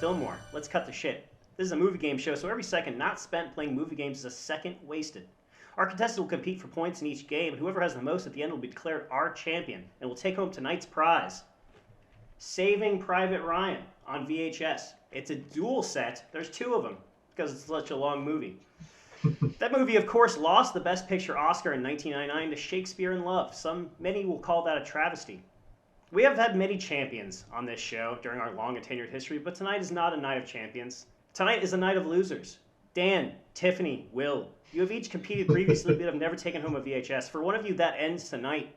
Filmwar. Let's cut the shit. This is a movie game show, so every second not spent playing movie games is a second wasted. Our contestants will compete for points in each game, and whoever has the most at the end will be declared our champion and will take home tonight's prize. Saving Private Ryan on VHS. It's a dual set. There's two of them because it's such a long movie. That movie, of course, lost the Best Picture Oscar in 1999 to Shakespeare in Love. Many will call that a travesty. We have had many champions on this show during our long and tenured history, but tonight is not a night of champions. Tonight is a night of losers. Dan, Tiffany, Will, you have each competed previously but have never taken home a VHS. For one of you, that ends tonight.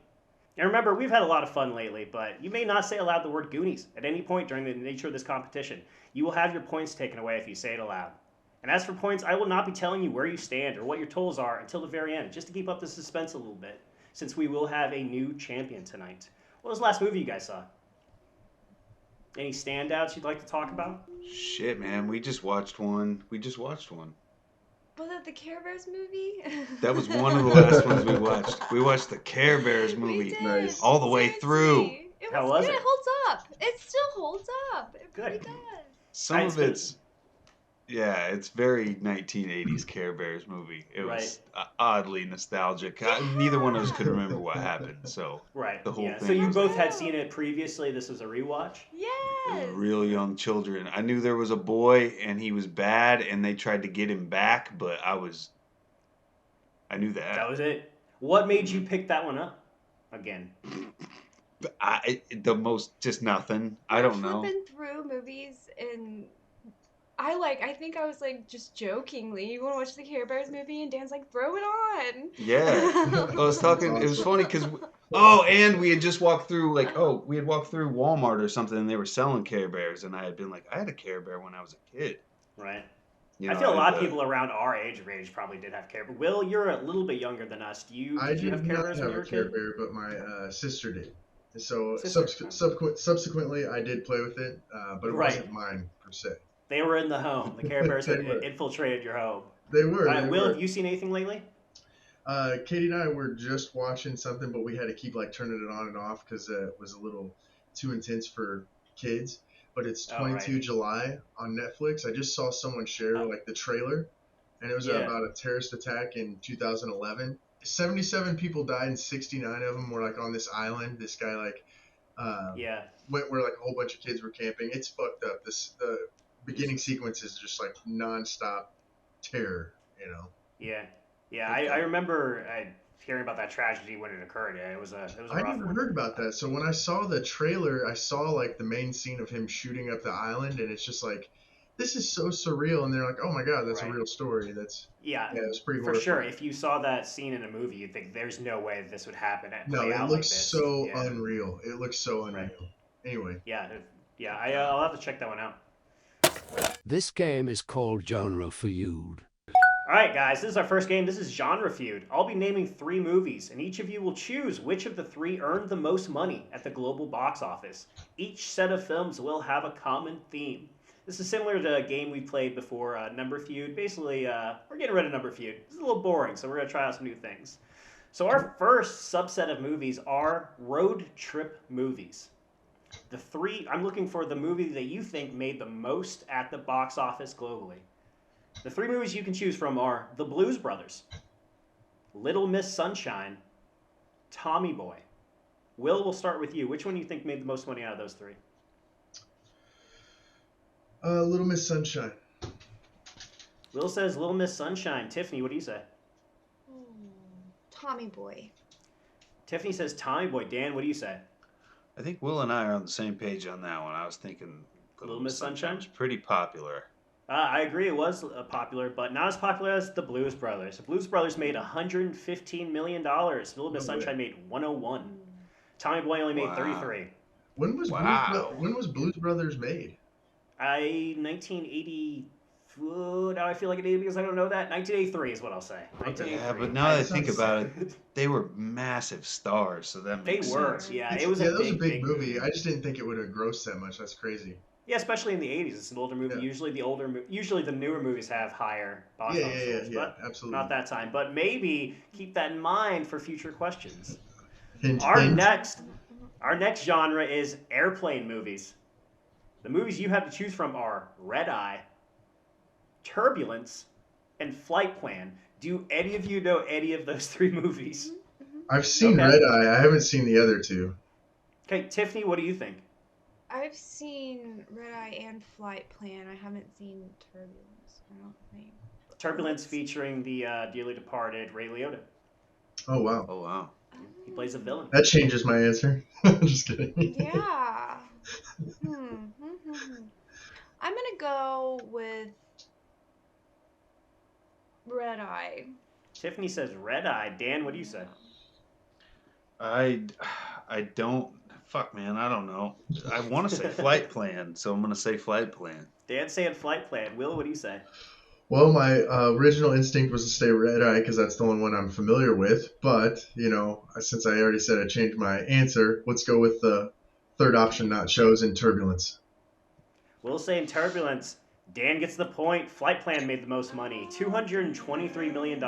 And remember, we've had a lot of fun lately, but you may not say aloud the word Goonies at any point during the nature of this competition. You will have your points taken away if you say it aloud. And as for points, I will not be telling you where you stand or what your totals are until the very end, just to keep up the suspense a little bit, since we will have a new champion tonight. What was the last movie you guys saw? Any standouts you'd like to talk about? Shit, man, we just watched one. Was that the Care Bears movie? That was one of the last ones we watched. We watched the Care Bears movie. We did. Nice. All the way through. It How was good. it? It holds up. It still holds up. It Good. really does. Some of it's, yeah, it's very 1980s Care Bears movie. It was oddly nostalgic. Neither one of us could remember what happened, so Right. the whole thing. So you was both had seen it previously. This was a rewatch? They Yes. were real young children. I knew there was a boy and he was bad and they tried to get him back, but I knew that. That was it. What made you pick that one up again? Just nothing. I don't know. Flipping through movies and I think I was like just jokingly, you want to watch the Care Bears movie? And Dan's like, throw it on. Yeah. I was talking, it was funny because, and we had just walked through, Walmart or something and they were selling Care Bears. And I had been like, I had a Care Bear when I was a kid. Right. You I know, feel a lot of people around our age range probably did have Care Bears. Will, you're a little bit younger than us. Did you I did have Care not Bears when have you were a a Care kid? Bear, but my sister did. So Sister. subsequently, I did play with it, but it Right. wasn't mine per se. They were in the home. The Care Bears had They were. infiltrated your home. They were. All right, they Will, were. have you seen anything lately? Katie and I were just watching something, but we had to keep turning it on and off because it was a little too intense for kids. But it's Oh, right. 22 July on Netflix. I just saw someone share the trailer, and it was Yeah. about a terrorist attack in 2011. 77 people died, and 69 of them were on this island. This guy Yeah. went where a whole bunch of kids were camping. It's fucked up. The beginning sequence is just nonstop terror. Yeah. Yeah. I remember hearing about that tragedy when it occurred. Yeah, it was a I rough never one. heard about that. So when I saw the trailer, I saw the main scene of him shooting up the island, and it's just this is so surreal. And they're like, oh my god, that's Right. a real story. Yeah. Yeah, it was pretty For horrifying. sure. If you saw that scene in a movie, you'd think there's no way this would happen. No, Play it out looks like this. so Yeah. unreal. It looks so unreal. Right. Anyway, Yeah. Yeah. I'll have to check that one out. This game is called Genre Feud. All right, guys, this is our first game. This is Genre Feud. I'll be naming 3 movies, and each of you will choose which of the 3 earned the most money at the global box office. Each set of films will have a common theme. This is similar to a game we played before, Number Feud. Basically, we're getting rid of Number Feud. It's a little boring, so we're going to try out some new things. So our first subset of movies are road trip movies. I'm looking for the movie that you think made the most at the box office globally. The 3 movies you can choose from are The Blues Brothers, Little Miss Sunshine, Tommy Boy. Will, we'll start with you. Which one do you think made the most money out of those 3? Little Miss Sunshine. Will says Little Miss Sunshine. Tiffany, what do you say? Tommy Boy. Tiffany says Tommy Boy. Dan, what do you say? I think Will and I are on the same page on that one. I was thinking Little Miss Sunshine was pretty popular. I agree, it was popular, but not as popular as The Blues Brothers. The Blues Brothers made $115 million. Little Miss Sunshine made 101. Tommy Boy only made 33. When was Blues Brothers made? 1980. Now I feel like an idiot because I don't know that. 1983 is what I'll say. 1983. Yeah, but now that I think about it, they were massive stars, so that makes sense. Yeah. It was a big movie. I just didn't think it would have grossed that much. That's crazy. Yeah, especially in the 80s. It's an older movie. Yeah. Usually the newer movies have higher box office sales, but absolutely. not that time. But maybe keep that in mind for future questions. Hint, Our hint. next genre is airplane movies. The movies you have to choose from are Red Eye, Turbulence, and Flight Plan. Do any of you know any of those three movies? I've seen Okay. Red Eye. I haven't seen the other two. Okay, Tiffany, what do you think? I've seen Red Eye and Flight Plan. I haven't seen Turbulence, I don't think. Turbulence featuring the dearly departed Ray Liotta. Oh wow, Oh wow. He plays a villain. that changes my answer. Just kidding. Yeah. I'm gonna go with Red Eye. Tiffany says Red Eye. Dan, what do you say? I don't. Fuck, man. I don't know. I want to say Flight Plan, so I'm gonna say Flight Plan. Dan saying Flight Plan. Will, what do you say? Well, my original instinct was to say Red Eye because that's the only one I'm familiar with. But since I already said I changed my answer, let's go with the third option not chosen, Turbulence. Will saying Turbulence. Dan gets the point. Flight Plan made the most money, $223 million.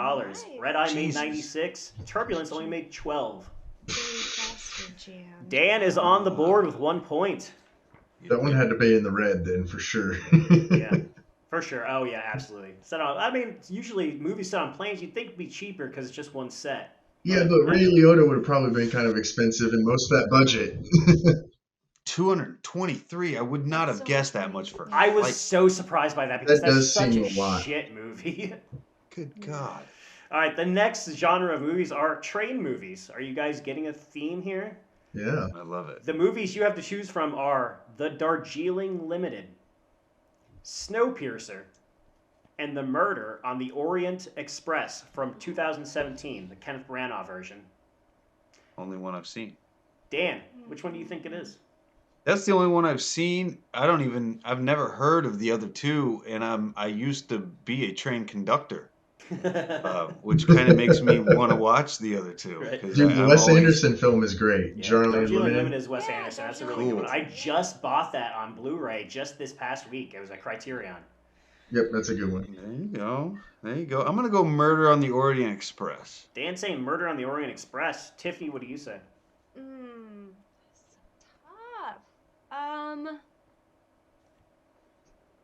Red Eye made Jesus. 96. Turbulence only made 12. Faster Jam. Dan is on the board with 1 point. That one had to be in the red then for sure. Yeah, for sure. Oh yeah, absolutely. Usually movies set on planes you'd think would be cheaper because it's just one set. Yeah, but Ray Liotta would have probably been kind of expensive in most of that budget. 223. I would not That's have so guessed that funny. much for. I was Flight. so surprised by that because That that's does such seem a a lot. shit movie. Good God. All right, the next genre of movies are train movies. Are you guys getting a theme here? Yeah. I love it. The movies you have to choose from are The Darjeeling Limited, Snowpiercer, and The Murder on the Orient Express from 2017, the Kenneth Branagh version. Only one I've seen. Dan, which one do you think it is? That's the only one I've seen. I've never heard of the other two, and I used to be a train conductor, which kind of makes me want to watch the other two. Right. 'Cause Dude, the I'm Wes always- Anderson film is great. Yeah, Darjeeling Darjeeling Limited. Limited is Wes Yeah, Anderson. That's a Darjeeling really good one. Limited. I just bought that on Blu-ray just this past week. It was a Criterion. Yep, that's a good one. There you go. There you go. I'm gonna go Murder on the Orient Express. Dan saying Murder on the Orient Express. Tiffany, what do you say? Tough.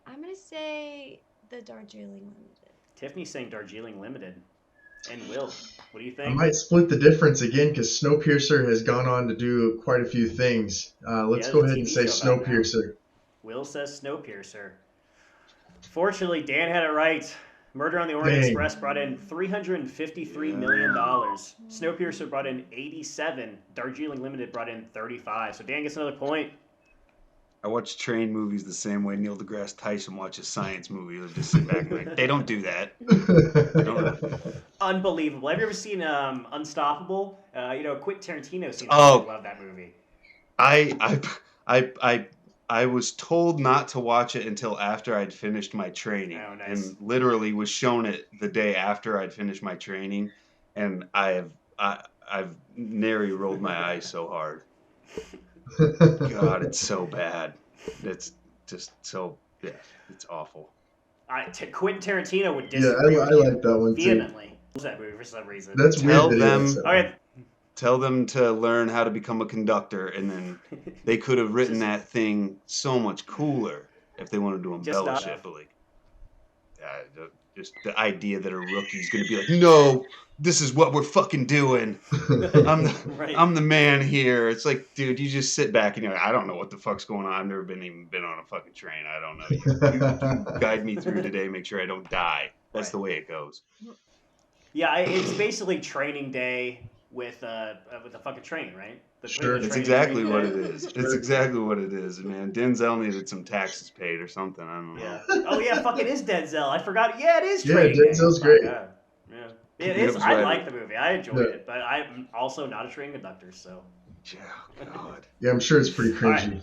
I'm gonna say the Darjeeling Limited. Tiffany's saying Darjeeling Limited. And Will, what do you I think? might split the difference again because Snowpiercer has gone on to do quite a few things. Let's Yeah, go there's a ahead and TV say show about that. Snowpiercer. Will says Snowpiercer. Fortunately, Dan had it right. Murder on the Orient Dang. Express brought in $353 million. Snowpiercer brought in 87. Darjeeling Limited brought in 35. So Dan gets another point. I watch train movies the same way Neil deGrasse Tyson watches science movies. I just sit back and like, they don't do that. They don't. Unbelievable. Have you ever seen Unstoppable? Quentin Tarantino seems Oh. to love that movie. I was told not to watch it until after I'd finished my training, Oh, nice. and literally was shown it the day after I'd finished my training, and I've nary rolled my eyes so hard. God, it's so bad. It's just so it's awful. Quentin Tarantino would Yeah, disagree I with you like that one too. vehemently. Loves that movie for some reason. That's Tell weird. That he them- likes that All one. right. Tell them to learn how to become a conductor, and then they could have written that thing so much cooler if they wanted to Just embellish not it. But just the idea that a rookie's gonna be like, no, this is what we're fucking doing. Right. I'm the man here. It's like, dude, you just sit back and you're like, I don't know what the fuck's going on. I've never even been on a fucking train. I don't know. You guide me through today. Make sure I don't die. That's Right. the way it goes. Yeah, it's basically training day with a fucking train, right? Sure. It's Training exactly train what day. it is. It's exactly what it is, man. Denzel needed some taxes paid or something. I don't know. Yeah. Oh yeah, fucking is Denzel. I forgot. Yeah, it is Yeah, Training Day. Denzel's Oh, my great. God. Yeah. It Yeah, is. it was I right. like the movie. I enjoyed Yeah. it, but I'm also not a train conductor, so. Yeah, God. Yeah, I'm sure it's pretty cringy.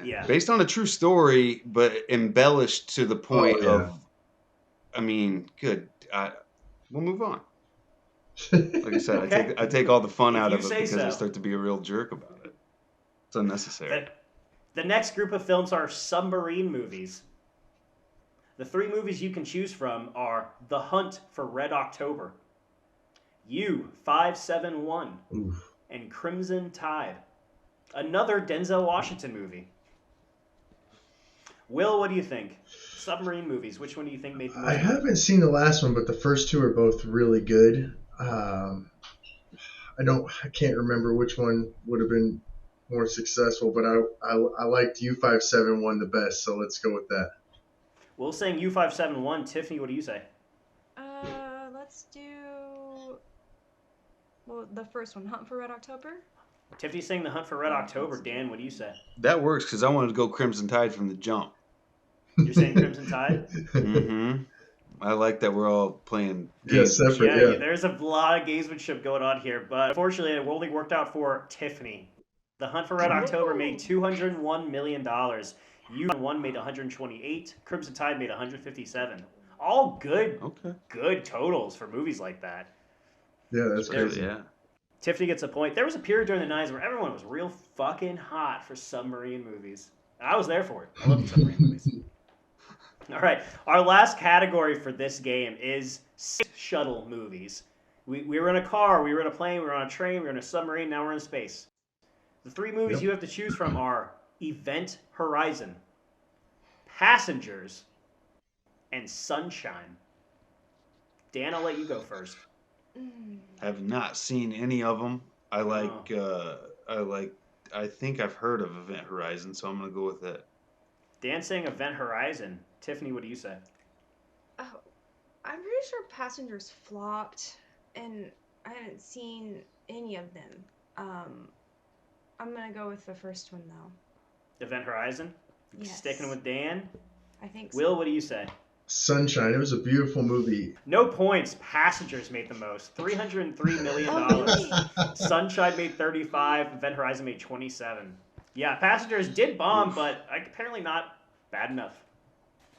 Yeah. Based on a true story, but embellished to the point Oh, yeah. of, I mean, good. We'll move on. Like I said, Okay. I take all the fun If out you of it say because I so. start to be a real jerk about it. It's unnecessary. The next group of films are submarine movies. The three movies you can choose from are The Hunt for Red October, U-571, Oof. and Crimson Tide. Another Denzel Washington movie. Will, what do you think? Submarine movies. Which one do you think made the most I money? haven't seen the last one, but the first two are both really good. I can't remember which one would have been more successful, but I liked U571 the best, so let's go with that. Will saying U571. Tiffany, what do you say? Let's do the first one, Hunt for Red October. Tiffany's saying The Hunt for Red October. Dan, what do you say? That works because I wanted to go Crimson Tide from the jump. You're saying Crimson Tide? Mm-hmm. I like that we're all playing Yeah, games. separate. Yeah, Yeah. there's a lot of gamesmanship going on here, but unfortunately, it only worked out for Tiffany. The Hunt for Red October made $201 million. U1 made 128. Crimson Tide made 157. All good totals for movies like that. Yeah, that's crazy. Yeah. Tiffany gets a point. There was a period during the 90s where everyone was real fucking hot for submarine movies. And I was there for it. I love submarine movies. All right, our last category for this game is space shuttle movies. We were in a car, we were in a plane, we were on a train, we were in a submarine, now we're in space. The three movies you have to choose from are Event Horizon, Passengers, and Sunshine. Dan, I'll let you go first. Have not seen any of them. I think I've heard of Event Horizon, so I'm gonna go with it. Dan saying Event Horizon. Tiffany, what do you say? Oh, I'm pretty sure Passengers flopped, and I haven't seen any of them. I'm gonna go with the first one though. Event Horizon? Yes. Sticking with Dan? I think so. Will, what do you say? Sunshine. It was a beautiful movie. No points. Passengers made the most. $303 million. Oh, really? Sunshine made 35. Event Horizon made 27. Yeah, Passengers did bomb, but apparently not bad enough.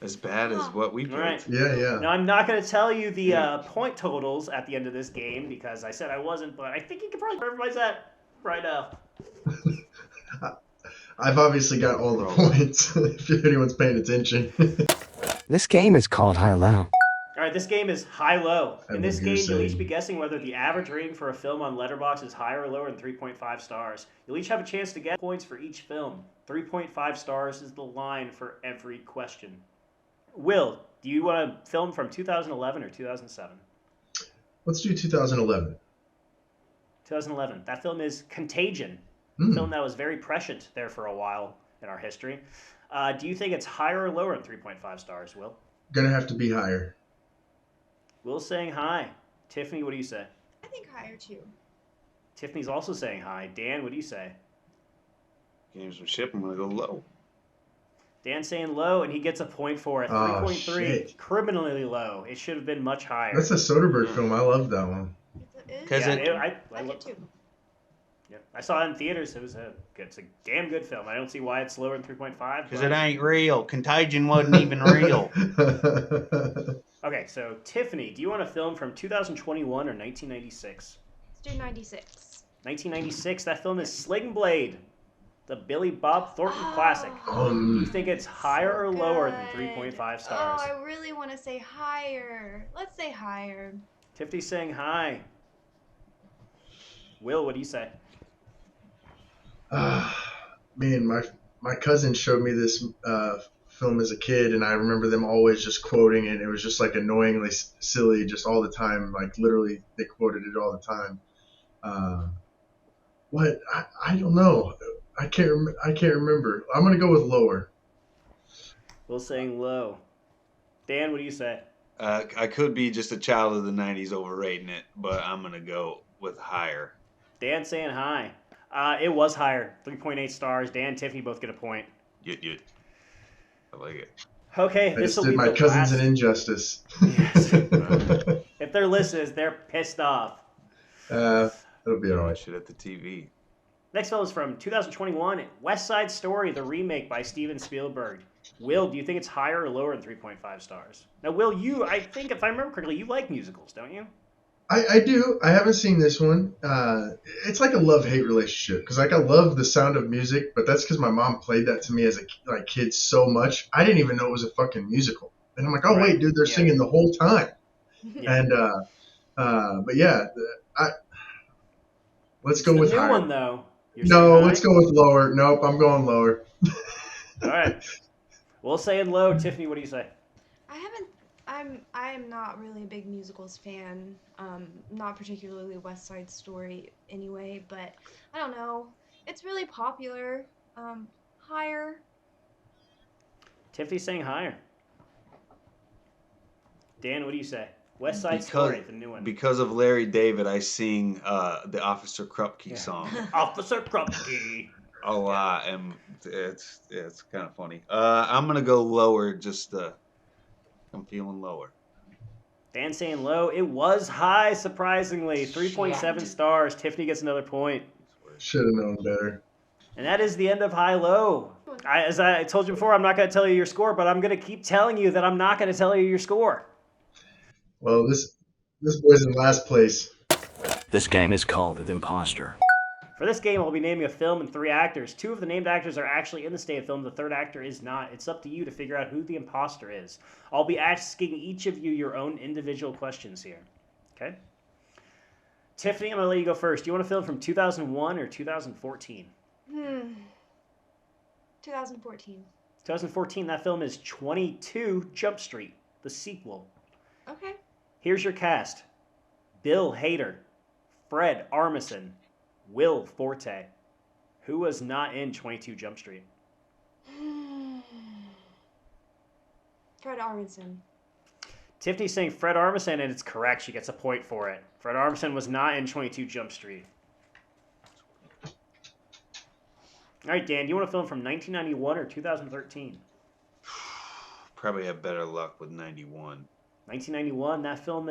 As bad as what we picked. All right. Yeah. Now, I'm not going to tell you the point totals at the end of this game because I said I wasn't, but I think you can probably where everybody's at right now. I've obviously got all the points if anyone's paying attention. This game is called High Low. All right, this game is high-low. In this game, you'll each say. be guessing whether the average rating for a film on Letterboxd is higher or lower than 3.5 stars. You'll each have a chance to get points for each film. 3.5 stars is the line for every question. Will, do you want a film from 2011 or 2007? Let's do 2011. 2011. That film is Contagion, a film that was very prescient there for a while in our history. Do you think it's higher or lower than 3.5 stars, Will? Gonna have to be higher. Will's saying high. Tiffany, what do you say? I think higher too. Tiffany's also saying high. Dan, what do you say? Gamesmanship, I'm going to go low. Dan's saying low, and he gets a point for it. 3.3, criminally low. It should have been much higher. That's a Soderbergh film. I love that one. Because I like it too. Yeah, I saw it in theaters. It's a damn good film. I don't see why it's lower than 3.5. Because it ain't real. Contagion wasn't even real. Okay, so Tiffany, do you want a film from 2021 or 1996? Let's do 96. 1996, that film is Sling Blade, the Billy Bob Thornton classic. Do you think it's higher or lower than 3.5 stars? Oh, I really want to say higher. Let's say higher. Tiffany's saying high. Will, what do you say? Man, my cousin showed me this film as a kid, and I remember them always just quoting it. It was just like annoyingly silly, just all the time. Like literally, they quoted it all the time. What? I don't know. I can't remember. I'm gonna go with lower. Will's saying low. Dan, what do you say? I could be just a child of the 90s overrating it, but I'm going to go with higher. Dan saying high. It was higher. 3.8 stars. Dan and Tiffany both get a point. I like it. Okay, I this just will did be my the cousins last. an injustice. Yes. If they're listeners, they're pissed off. It'll be all right. Shit at the TV. Next film is from 2021, West Side Story, the remake by Steven Spielberg. Will, do you think it's higher or lower than 3.5 stars? Now, Will, I think if I remember correctly, you like musicals, don't you? I do. I haven't seen this one. It's like a love-hate relationship because like I love the Sound of Music, but that's because my mom played that to me as a kid so much. I didn't even know it was a fucking musical, and I'm like, oh wait, dude, they're singing the whole time. Yeah. And but yeah, let's go The with new higher. one, though. You're No, saying let's high? go with lower. Nope, I'm going lower. All right. We'll say in low. Tiffany, what do you say? I haven't. I am not really a big musicals fan. Not particularly West Side Story anyway, but I don't know. It's really popular. Higher. Tiffany's saying higher. Dan, what do you say? West Side Because Story, the new one. because of Larry David, I sing the Officer Krupke song Officer Krupke. a lot, and it's kind of funny. I'm gonna go lower. I'm feeling lower. Dan saying low. It was high, surprisingly. 3.7 stars. Tiffany gets another point. Should have known better. And that is the end of high-low. As I told you before, I'm not going to tell you your score, but I'm going to keep telling you that I'm not going to tell you your score. Well, this boy's in last place. This game is called The Imposter. For this game, I'll be naming a film and 3 actors. 2 of the named actors are actually in the stated film. The 3rd actor is not. It's up to you to figure out who the imposter is. I'll be asking each of you your own individual questions here. Okay? Tiffany, I'm going to let you go first. Do you want a film from 2001 or 2014? 2014. 2014, that film is 22 Jump Street, the sequel. Okay. Here's your cast. Bill Hader, Fred Armisen, Will Forte. Who was not in 22 Jump Street? Fred Armisen. Tiffany's saying Fred Armisen, and it's correct. She gets a point for it. Fred Armisen was not in 22 Jump Street. All right, Dan, do you want a film from 1991 or 2013? Probably have better luck with 91. 1991, that film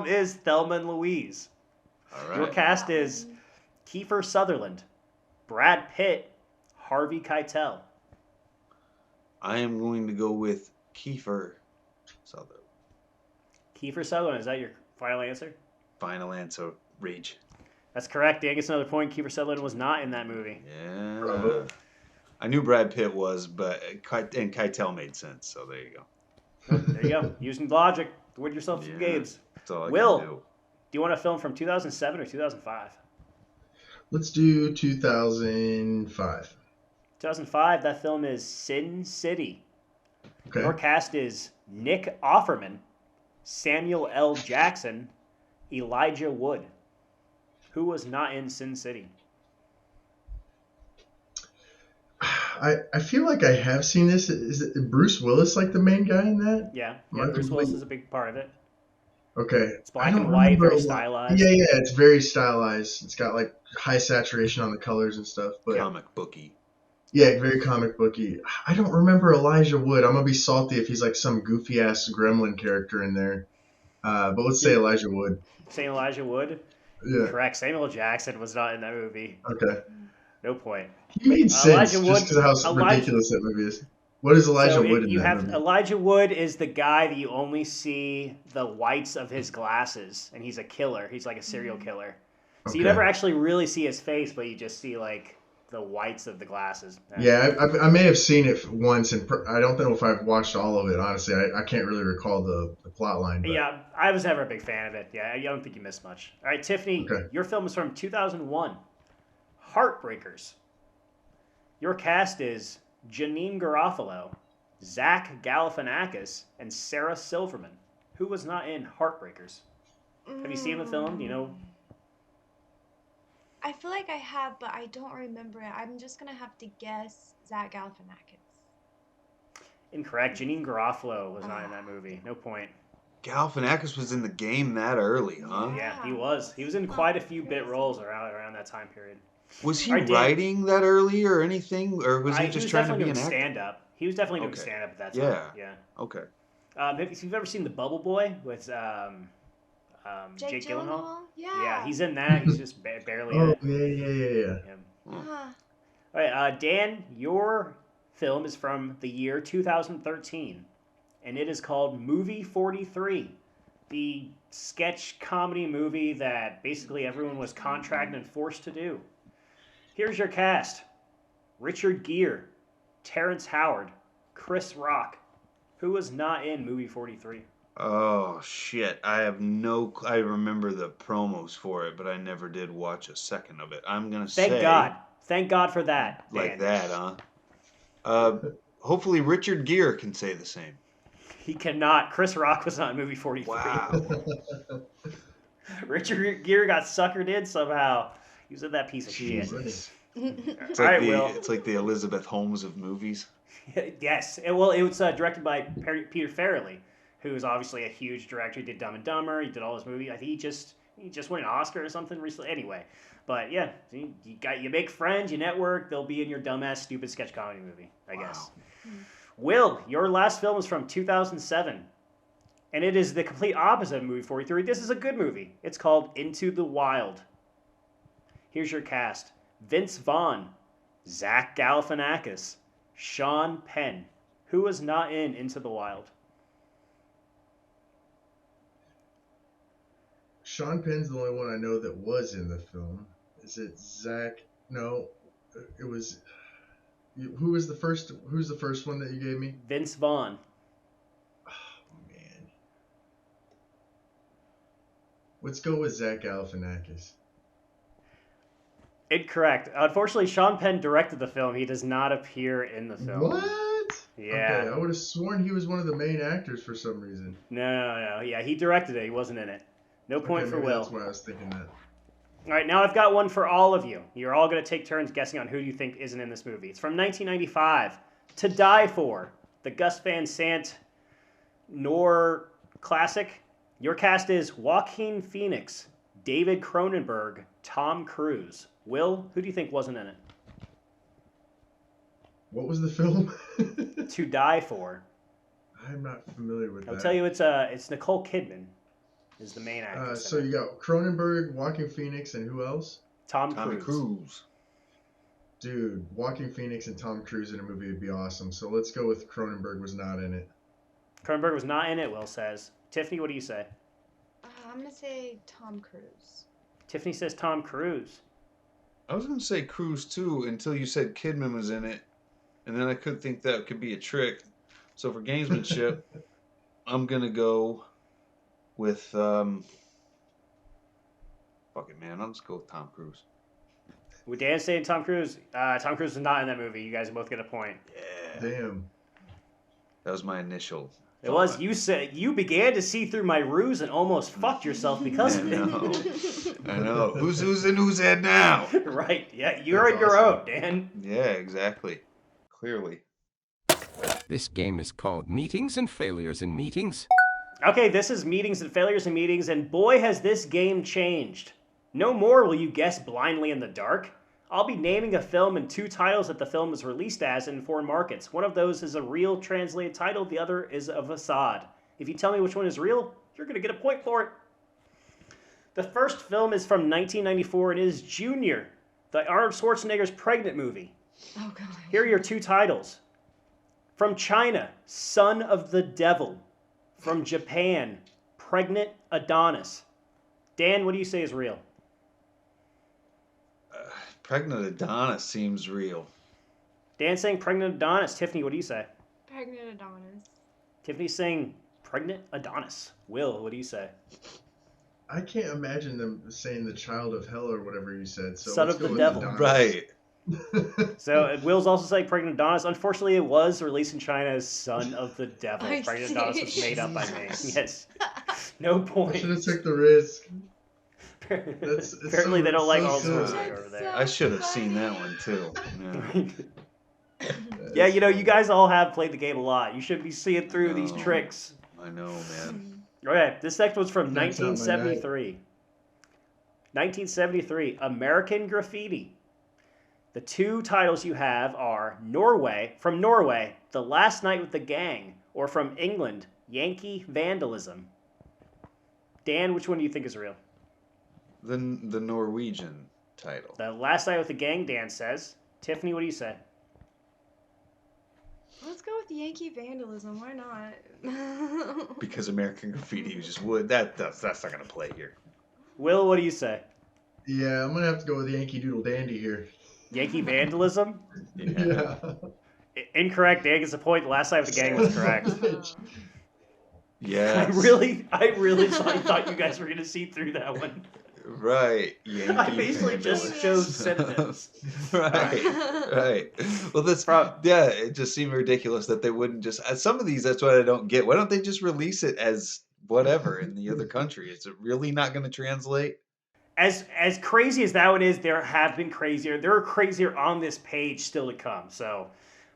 is Thelma and Louise. All right. Your cast is Kiefer Sutherland, Brad Pitt, Harvey Keitel. I am going to go with Kiefer Sutherland. Kiefer Sutherland, is that your final answer? Final answer, Rage. That's correct. Dan gets another point. Kiefer Sutherland was not in that movie. Yeah. Bravo. I knew Brad Pitt was, but Keitel made sense, so there you go. There you go. Using logic to win yourself some games. That's all I Will, can do. do you want a film from 2007 or 2005? Let's do 2005. 2005, that film is Sin City. Okay. Your cast is Nick Offerman, Samuel L. Jackson, Elijah Wood. Who was not in Sin City? I feel like I have seen this. Is it Bruce Willis like the main guy in that? Yeah, Michael Bruce Willis Lee. is a big part of it. Okay. It's black I don't and white, remember very a lot. stylized. Yeah, it's very stylized. It's got like high saturation on the colors and stuff. But Comic booky. yeah, very comic booky. I don't remember Elijah Wood. I'm gonna be salty if he's like some goofy ass gremlin character in there. But let's say Elijah Wood. Saying Elijah Wood? Yeah. Correct. Samuel Jackson was not in that movie. Okay. No point. He made sense Elijah just Wood- because of how Elijah- ridiculous that movie is. What is Elijah So Wood in you that have movie? Elijah Wood is the guy that you only see the whites of his glasses, and he's a killer. He's like a serial killer. So you Okay. never actually really see his face, but you just see like the whites of the glasses. Yeah, I may have seen it once, and I don't know if I've watched all of it. Honestly, I can't really recall the plot line. But Yeah, I was never a big fan of it. Yeah, I don't think you missed much. All right, Tiffany, Okay. your film is from 2001, Heartbreakers. Your cast is Janine Garofalo, Zach Galifianakis, and Sarah Silverman. Who was not in Heartbreakers? Have you seen the film? Do you know? I feel like I have, but I don't remember it. I'm just gonna have to guess Zach Galifianakis. Incorrect. Janine Garofalo was not in that movie. No point. Galifianakis was in the game that early, huh? Yeah, he was. He was in quite a few bit roles around that time period. Was he All right, Dan. writing that early or anything, or was he just trying to be an doing actor? stand-up. He was definitely doing Okay. stand-up at that time. Yeah. Okay. If you've ever seen The Bubble Boy with Jake Gyllenhaal? Yeah, he's in that. He's just barely in oh it. yeah. Yeah. Uh-huh. All right, Dan, your film is from the year 2013, and it is called Movie 43, the sketch comedy movie that basically everyone was contracted and forced to do. Here's your cast. Richard Gere, Terrence Howard, Chris Rock. Who was not in Movie 43? Oh shit! I remember the promos for it, but I never did watch a second of it. I'm gonna say Thank God for that, Dan. like that, huh? Hopefully Richard Gere can say the same. He cannot. Chris Rock was not in movie 43. Wow. Richard Gere got suckered in somehow. He was in that piece of Jesus. shit. It's All like right, Will. it's like the Elizabeth Holmes of movies. Yes. Well, it was directed by Peter Farrelly, who is obviously a huge director. He did Dumb and Dumber. He did all his movies. I think he just won an Oscar or something recently. Anyway, but yeah, you make friends, you network. They'll be in your dumbass, stupid sketch comedy movie, I guess. Will, your last film is from 2007, and it is the complete opposite of movie 43. This is a good movie. It's called Into the Wild. Here's your cast: Vince Vaughn, Zach Galifianakis, Sean Penn. Who was not in Into the Wild? Sean Penn's the only one I know that was in the film. Is it Zach? No, it was. Who's the first one that you gave me? Vince Vaughn. Oh man. Let's go with Zach Galifianakis. Incorrect. Unfortunately, Sean Penn directed the film. He does not appear in the film. What? Yeah. Okay, I would have sworn he was one of the main actors for some reason. No. Yeah, he directed it. He wasn't in it. No point for maybe Will. That's why I was thinking that. All right, now I've got one for all of you. You're all going to take turns guessing on who you think isn't in this movie. It's from 1995. To Die For, the Gus Van Sant Noir classic. Your cast is Joaquin Phoenix, David Cronenberg, Tom Cruise. Will, who do you think wasn't in it? What was the film? To Die For. I'm not familiar with that. I'll tell you, it's Nicole Kidman is the main actress. So you got Cronenberg, Joaquin Phoenix, and who else? Tom Tommy Cruise. Cruise. Dude, Joaquin Phoenix and Tom Cruise in a movie would be awesome. So let's go with Cronenberg was not in it. Cronenberg was not in it, Will says. Tiffany, what do you say? I'm gonna say Tom Cruise. Tiffany says Tom Cruise. I was going to say Cruise too until you said Kidman was in it. And then I could think that could be a trick. So for gamesmanship, I'm going to go with... fuck it, man. I'll just go with Tom Cruise. With Dan saying Tom Cruise, Tom Cruise was not in that movie. You guys both get a point. Yeah. Damn. That was my initial It was. You said you began to see through my ruse and almost fucked yourself because of it. I know. Who's in whose head now? Right. Yeah, you're That's in your awesome. own, Dan. Yeah, exactly. Clearly. This game is called Meetings and Failures in Meetings. Okay, this is Meetings and Failures in Meetings, and boy has this game changed. No more will you guess blindly in the dark. I'll be naming a film and two titles that the film is released as in foreign markets. One of those is a real translated title, the other is a facade. If you tell me which one is real, you're going to get a point for it. The first film is from 1994 and it is Junior, the Arnold Schwarzenegger's pregnant movie. Oh god. Here are your two titles. From China, Son of the Devil. From Japan, Pregnant Adonis. Dan, what do you say is real? Pregnant Adonis seems real. Dan saying Pregnant Adonis. Tiffany, what do you say? Pregnant Adonis. Tiffany's saying Pregnant Adonis. Will, what do you say? I can't imagine them saying the child of hell or whatever you said. So Son let's of go the with devil. Adonis. Right. So Will's also saying Pregnant Adonis. Unfortunately, it was released in China as Son of the Devil. I Pregnant see. Adonis was made up by me. Yes. No I point. should have took the risk. It's Apparently so- they don't like so Arnold good. Schwarzenegger over there. I should have seen that one too. Yeah. Yeah, you know, you guys all have played the game a lot. You should be seeing through these No. tricks. I know, man. Okay, this next one's from That's not my 1973. 1973, American Graffiti. The two titles you have are from Norway, The Last Night with the Gang, or from England, Yankee Vandalism. Dan, which one do you think is real? The Norwegian title. The Last Night with the Gang, Dan says. Tiffany, what do you say? Let's go with Yankee Vandalism. Why not? Because American Graffiti was just wood. That's not gonna play here. Will, what do you say? Yeah, I'm gonna have to go with Yankee Doodle Dandy here. Yankee Vandalism? Yeah. Incorrect. Dan gets a point. The Last Night with the Gang was correct. Yeah. I really thought you guys were gonna see through that one. Right. I Yankee basically just Candle. chose synonyms. Right, right. Well, yeah, it just seemed ridiculous that they wouldn't just. Some of these, that's what I don't get. Why don't they just release it as whatever in the other country? Is it really not going to translate? As crazy as that one is, there have been crazier. There are crazier on this page still to come. So,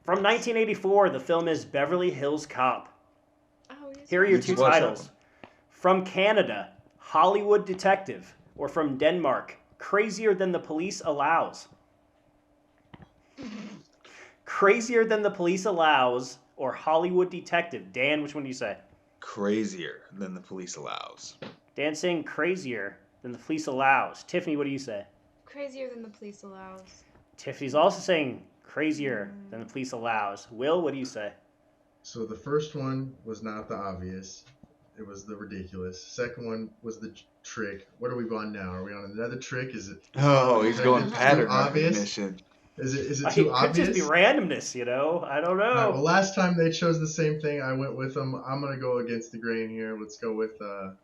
from 1984, the film is Beverly Hills Cop. Oh, yes. Here are your Let's two watch that titles. From Canada, Hollywood Detective, or from Denmark, Crazier Than the Police Allows. Crazier Than the Police Allows, or Hollywood Detective. Dan, which one do you say? Crazier than the police allows. Dan saying Crazier Than the Police Allows. Tiffany, what do you say? Crazier than the police allows. Tiffany's also saying Crazier Than the Police Allows. Will, what do you say? So the first one was not the obvious. It was the ridiculous. Second one was the trick. What are we on now? Are we on another trick? Is it? Oh, he's going Detective pattern too obvious? recognition. Is it It too could obvious? just be randomness, you know? I don't All right, well, know. last time they chose the same thing. I went with them. I'm gonna go against the grain here. Let's go with the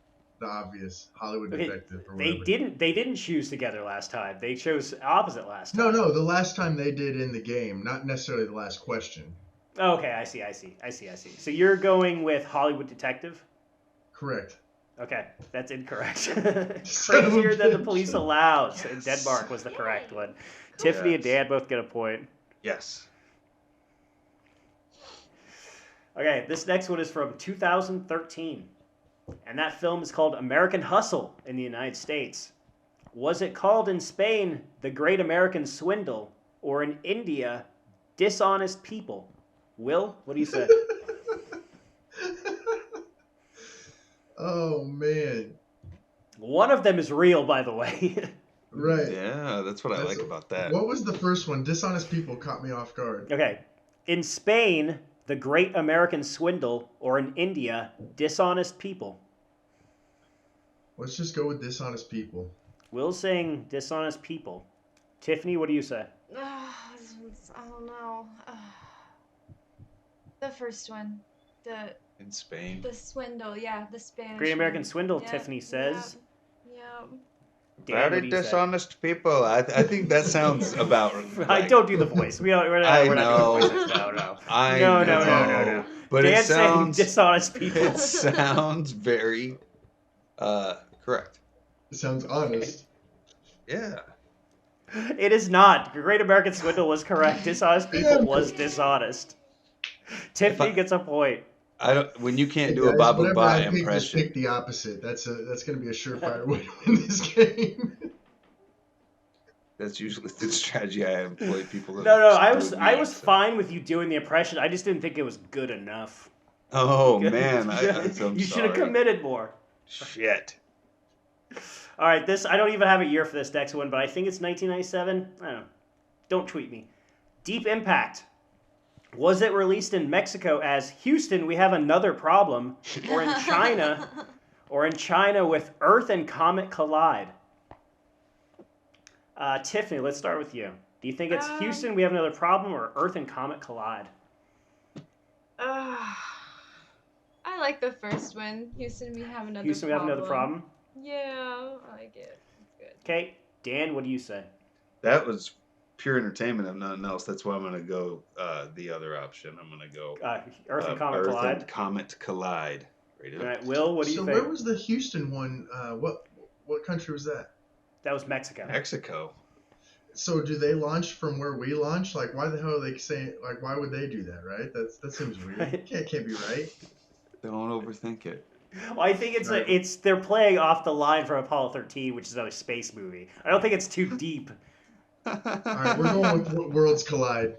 obvious Hollywood Okay, Detective or They whatever. didn't choose together last time. They chose opposite last time. No, the last time they did in the game, not necessarily the last question. Okay, I see. So you're going with Hollywood Detective? Correct. Okay, that's incorrect. Son of a Crazier Than the bitch. Police Allows in Yes. Denmark was the correct one. Tiffany and Yes. Dan both get a point. Yes. Okay, this next one is from 2013. And that film is called American Hustle in the United States. Was it called in Spain The Great American Swindle or in India Dishonest People? Will, what do you say? Oh man. One of them is real, by the way. Right. Yeah, that's what I That's- like about that. What was the first one? Dishonest People caught me off guard. Okay. In Spain, The Great American Swindle, or in India, Dishonest People. Let's just go with Dishonest People. Will's saying Dishonest People. Tiffany, what do you say? I don't know. The first one. In Spain. The swindle, yeah, the Spanish Great American one. Swindle, Yep, Tiffany says. Yep. Dan, what Very do you say? dishonest people. I think that sounds about right. I don't do the voice. We're I not know. doing voices. No. I No. know. But Dan's it sounds saying Dishonest People. it sounds very correct. It sounds honest. Yeah. It is not. Great American Swindle was correct. Dishonest People was dishonest. Tiffany gets a point. I don't. When you can't Hey do a guys, Babu whatever Ba I pick, just impression, pick the opposite. That's gonna be a surefire way to win this game. that's usually the strategy I employ. People. that No. I do was with me, so. fine with you doing the impression. I just didn't think it was good enough. Oh man, I'm You should have sorry. committed more. Shit. All right, I don't even have a year for this next one, but I think it's 1997. I don't know. Don't tweet me. Deep Impact. Was it released in Mexico as Houston, we have another problem, or in China, with Earth and Comet collide? Tiffany, let's start with you. Do you think it's Houston, we have another problem, or Earth and Comet collide? I like the first one. Houston, we have another Houston, we have another problem. Yeah, I like it. It's good. Okay, Dan, what do you say? That was pure entertainment of nothing else. That's why I'm gonna go the other option. I'm gonna go Earth and Comet Earth collide. and Comet collide. Right All right, Will, what do you So think? where was the Houston one? What country was that? That was Mexico. Mexico. So do they launch from where we launch? Like, why the hell are they saying? Like, why would they do that? Right? That seems weird. Can't be right. Don't overthink it. Well, I think they're playing off the line from Apollo 13, which is another space movie. I don't think it's too deep. All right, we're going with Worlds Collide.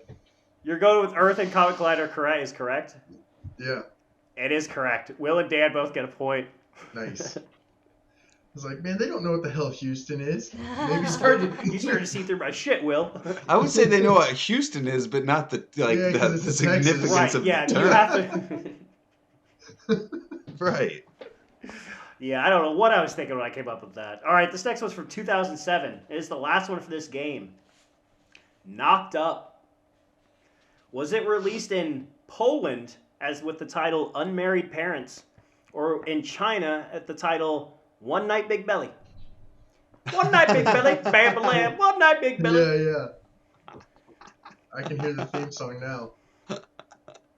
You're going with Earth and Comet Collider is correct? Yeah, It is correct. Will and Dan both get a point. nice. I was like, man, they don't know what the hell Houston is. Maybe You started to see through my shit, Will. I would say they know what Houston is, but not the Yeah, 'cause the it's in Texas. significance Right, of yeah, the you term. have to... Right. Yeah, I don't know what I was thinking when I came up with that. All right, this next one's from 2007. It is the last one for this game. Knocked Up. Was it released in Poland as with the title Unmarried Parents, or in China at the title One Night Big Belly? One night, Big Billy. Bam, bam. One night, Big Billy. Yeah. I can hear the theme song now.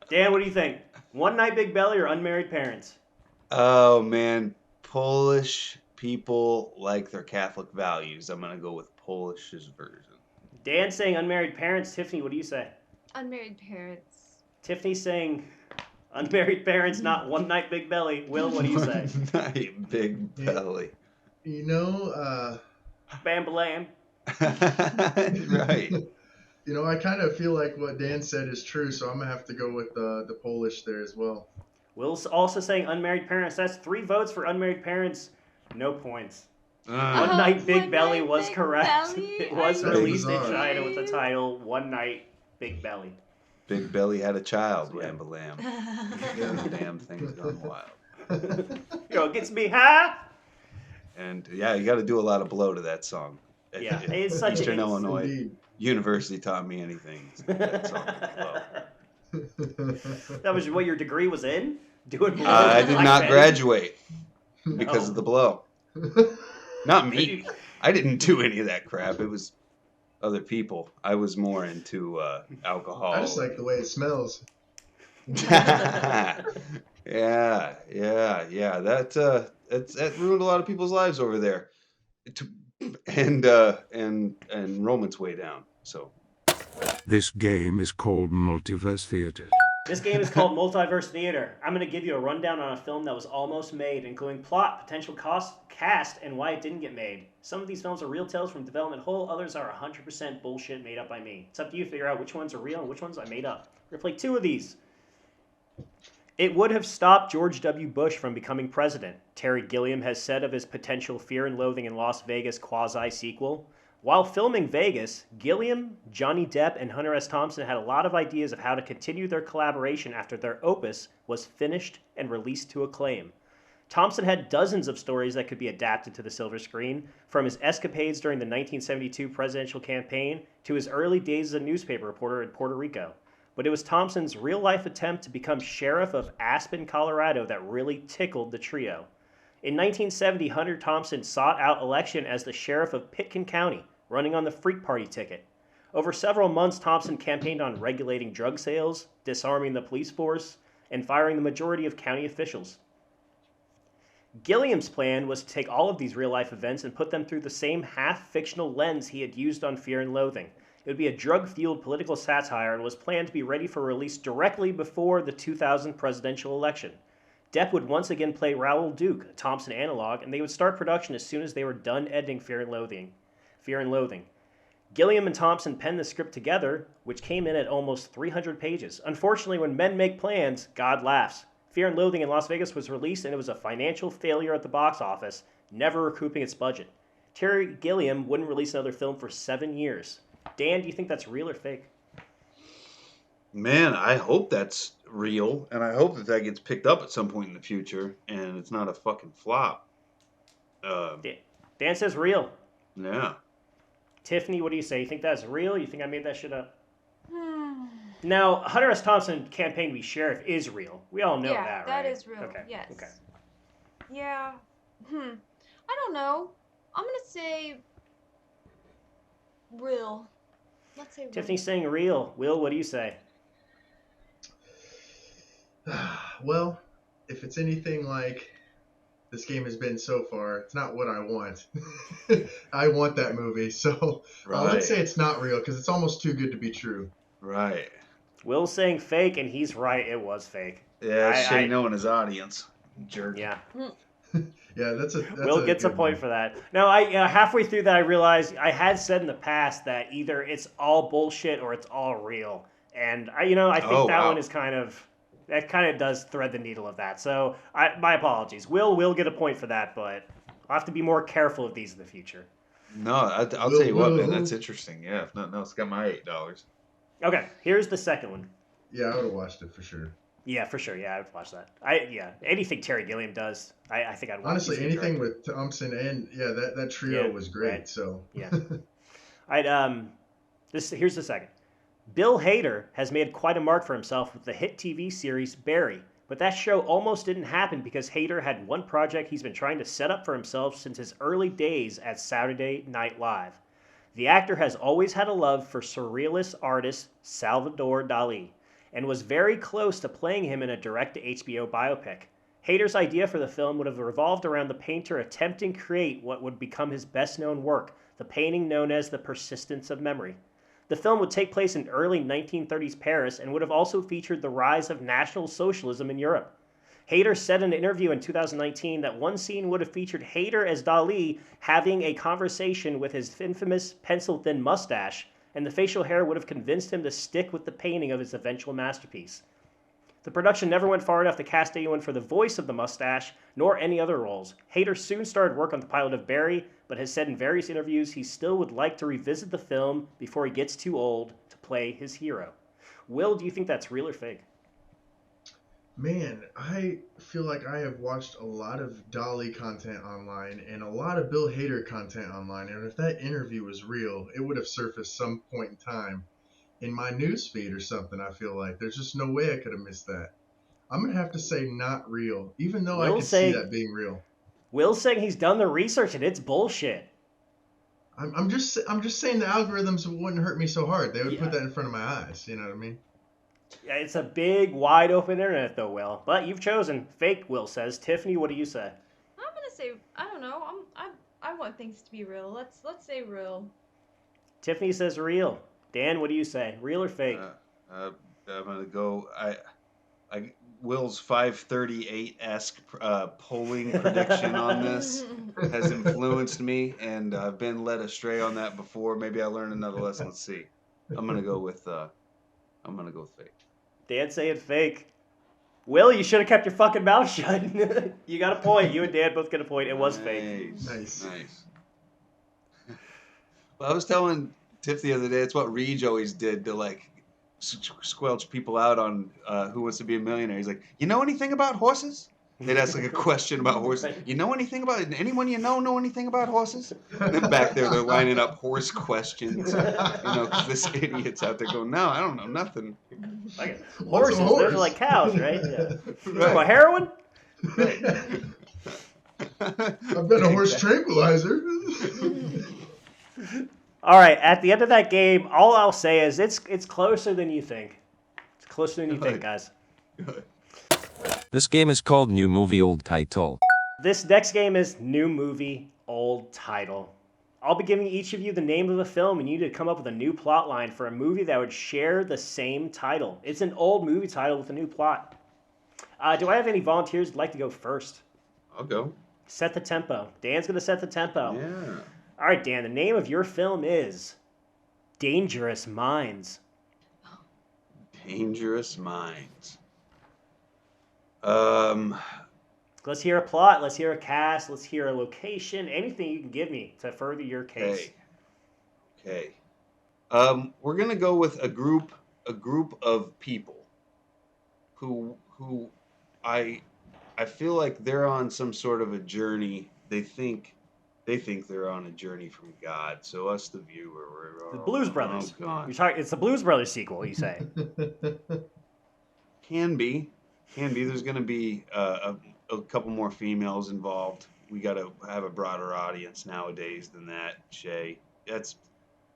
Dan, what do you think? One night, Big Belly, or unmarried parents? Oh man, Polish people like their Catholic values. I'm gonna go with Polish's version. Dan saying unmarried parents. Tiffany, what do you say? Unmarried parents. Tiffany saying unmarried parents, not one night, Big Belly. Will, what do you say? One night, Big Belly. You know, Bam, blam. Right. you know, I kind of feel like what Dan said is true, so I'm gonna have to go with the Polish there as well. Will's also saying unmarried parents. That's 3 votes for unmarried parents. No points. One Uh, Night Big One Belly Night was Big correct. Belly? It was Are you released in serious? China with the title One Night Big Belly. Big Belly had a child, Yeah. Lamb. The damn thing's gone wild. It gets me high. And yeah, you got to do a lot of blow to that song. Yeah, If it's such Eastern a... Illinois Indeed. University taught me anything. It's that song is blow. That was what your degree was in? Doing blow? I did Like not that? graduate because No. of the blow. Not me. I didn't do any of that crap. It was other people. I was more into alcohol. I just like the way it smells. yeah. That ruined a lot of people's lives over there. And enrollment's way down. So This game is called Multiverse Theater. This game is called Multiverse Theater. I'm going to give you a rundown on a film that was almost made, including plot, potential cost, cast, and why it didn't get made. Some of these films are real tales from development whole, others are 100% bullshit made up by me. It's up to you to figure out which ones are real and which ones I made up. We're going to play 2 of these. It would have stopped George W. Bush from becoming president, Terry Gilliam has said of his potential Fear and Loathing in Las Vegas quasi-sequel. While filming Vegas, Gilliam, Johnny Depp, and Hunter S. Thompson had a lot of ideas of how to continue their collaboration after their opus was finished and released to acclaim. Thompson had dozens of stories that could be adapted to the silver screen, from his escapades during the 1972 presidential campaign to his early days as a newspaper reporter in Puerto Rico. But it was Thompson's real-life attempt to become sheriff of Aspen, Colorado that really tickled the trio. In 1970, Hunter Thompson sought out election as the sheriff of Pitkin County, running on the Freak Party ticket. Over several months, Thompson campaigned on regulating drug sales, disarming the police force, and firing the majority of county officials. Gilliam's plan was to take all of these real-life events and put them through the same half-fictional lens he had used on Fear and Loathing. It would be a drug-fueled political satire and was planned to be ready for release directly before the 2000 presidential election. Depp would once again play Raoul Duke, a Thompson analog, and they would start production as soon as they were done editing Fear and Loathing. Gilliam and Thompson penned the script together, which came in at almost 300 pages. Unfortunately, when men make plans, God laughs. Fear and Loathing in Las Vegas was released and it was a financial failure at the box office, never recouping its budget. Terry Gilliam wouldn't release another film for 7 years. Dan, do you think that's real or fake? man, I hope that's real, and I hope that gets picked up at some point in the future, and it's not a fucking flop. Dan says real. Yeah. Tiffany, what do you say? You think that's real? You think I made that shit up? Now, Hunter S. Thompson campaign to be sheriff is real. We all know that, right? that is real. Okay. Yes. Okay. Yeah. I don't know. I'm gonna say real. Let's say real. Tiffany's saying real. Will, what do you say? Well, if it's anything like this game has been so far, it's not what I want. I want that movie, so let's say it's not real because it's almost too good to be true. Right. Will's saying fake, and he's right. It was fake. Yeah, Shay knowing his audience. Jerk. Yeah. Yeah, that's Will gets a good point one. for that. Now, halfway through that, I realized I had said in the past that either it's all bullshit or it's all real, and I think that one is kind of does thread the needle of that. So, my apologies. Will get a point for that, but I'll have to be more careful of these in the future. No, I'll tell you what, man. That's interesting. Yeah, if nothing else, got my $8. Okay, here's the second one. Yeah, I would have watched it for sure. Yeah, for sure. Yeah, I'd watch that. Anything Terry Gilliam does, I think I'd watch. Honestly, anything with Thompson and that trio was great. Right. So yeah, here's the second. Bill Hader has made quite a mark for himself with the hit TV series Barry, But that show almost didn't happen because Hader had one project he's been trying to set up for himself since his early days at Saturday Night Live. The actor has always had a love for surrealist artist Salvador Dali and was very close to playing him in a direct-to-HBO biopic. Hader's idea for the film would have revolved around the painter attempting to create what would become his best-known work, the painting known as The Persistence of Memory. The film would take place in early 1930s Paris and would have also featured the rise of National Socialism in Europe. Hader said in an interview in 2019 that one scene would have featured Hader as Dali having a conversation with his infamous pencil-thin mustache, and the facial hair would have convinced him to stick with the painting of his eventual masterpiece. The production never went far enough to cast anyone for the voice of the mustache, nor any other roles. Hader soon started work on the pilot of Barry, but has said in various interviews he still would like to revisit the film before he gets too old to play his hero. Will, do you think that's real or fake? Man, I feel like I have watched a lot of Dali content online and a lot of Bill Hader content online, and if that interview was real, it would have surfaced some point in time in my newsfeed or something. I feel like there's just no way I could have missed that. I'm gonna have to say not real, even though I Will could see say- that being real. Will's saying he's done the research and it's bullshit. I'm just saying the algorithms wouldn't hurt me so hard. They would Yeah. put that in front of my eyes. You know what I mean? Yeah, it's a big, wide open internet though, Will. But you've chosen fake, Will says. Tiffany, what do you say? I'm gonna say I don't know. I want things to be real. Let's say real. Tiffany says real. Dan, what do you say? Real or fake? I'm gonna go. Will's 538-esque polling prediction on this has influenced me, and I've been led astray on that before. Maybe I learned another lesson. Let's see. I'm gonna go with fake. Dan saying fake. Will, you should have kept your fucking mouth shut. You got a point. You and Dan both get a point. It was fake. Nice. Well, I was telling Tiff the other day, it's what Reed always did to like squelch people out on Who Wants to Be a Millionaire. He's like, you know anything about horses? They'd ask like a question about horses. You know anything about anyone you know anything about horses? And then back there they're lining up horse questions, because this idiot's out there going, no, I don't know nothing. Like, What's horses, a horse? those are like cows, right? Yeah. Right. What, heroin? I've got a horse tranquilizer. All right, at the end of that game, all I'll say is it's closer than you think. It's closer than you think, guys. This game is called New Movie Old Title. This next game is New Movie, Old Title. I'll be giving each of you the name of a film, and you need to come up with a new plot line for a movie that would share the same title. It's an old movie title with a new plot. Do I have any volunteers who'd like to go first? I'll go. Set the tempo. Dan's going to set the tempo. Yeah. All right, Dan, the name of your film is Dangerous Minds. Dangerous Minds. Let's hear a plot. Let's hear a cast. Let's hear a location. Anything you can give me to further your case. Okay. We're gonna go with a group of people who I feel like they're on some sort of a journey. They think they're on a journey from God. So us, the viewer, we're The Blues Brothers. Oh God. It's the Blues Brothers sequel, you say? Can be. There's gonna be a couple more females involved. We gotta have a broader audience nowadays than that. Shay, that's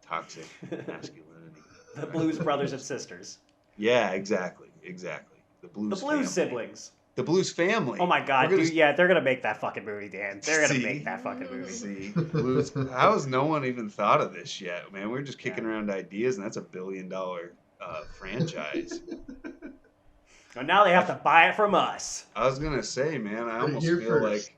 toxic masculinity. The Blues Brothers and Sisters. Yeah, exactly. The Blues family. Siblings. The Blues family. Oh my God, We're gonna dude! Yeah, they're gonna make that fucking movie, Dan. They're gonna See? make that fucking movie. See, Blues. How has no one even thought of this yet, man? We're just kicking around ideas, and that's $1 billion franchise. So now they have to buy it from us. I was gonna say, man, I almost You're feel first.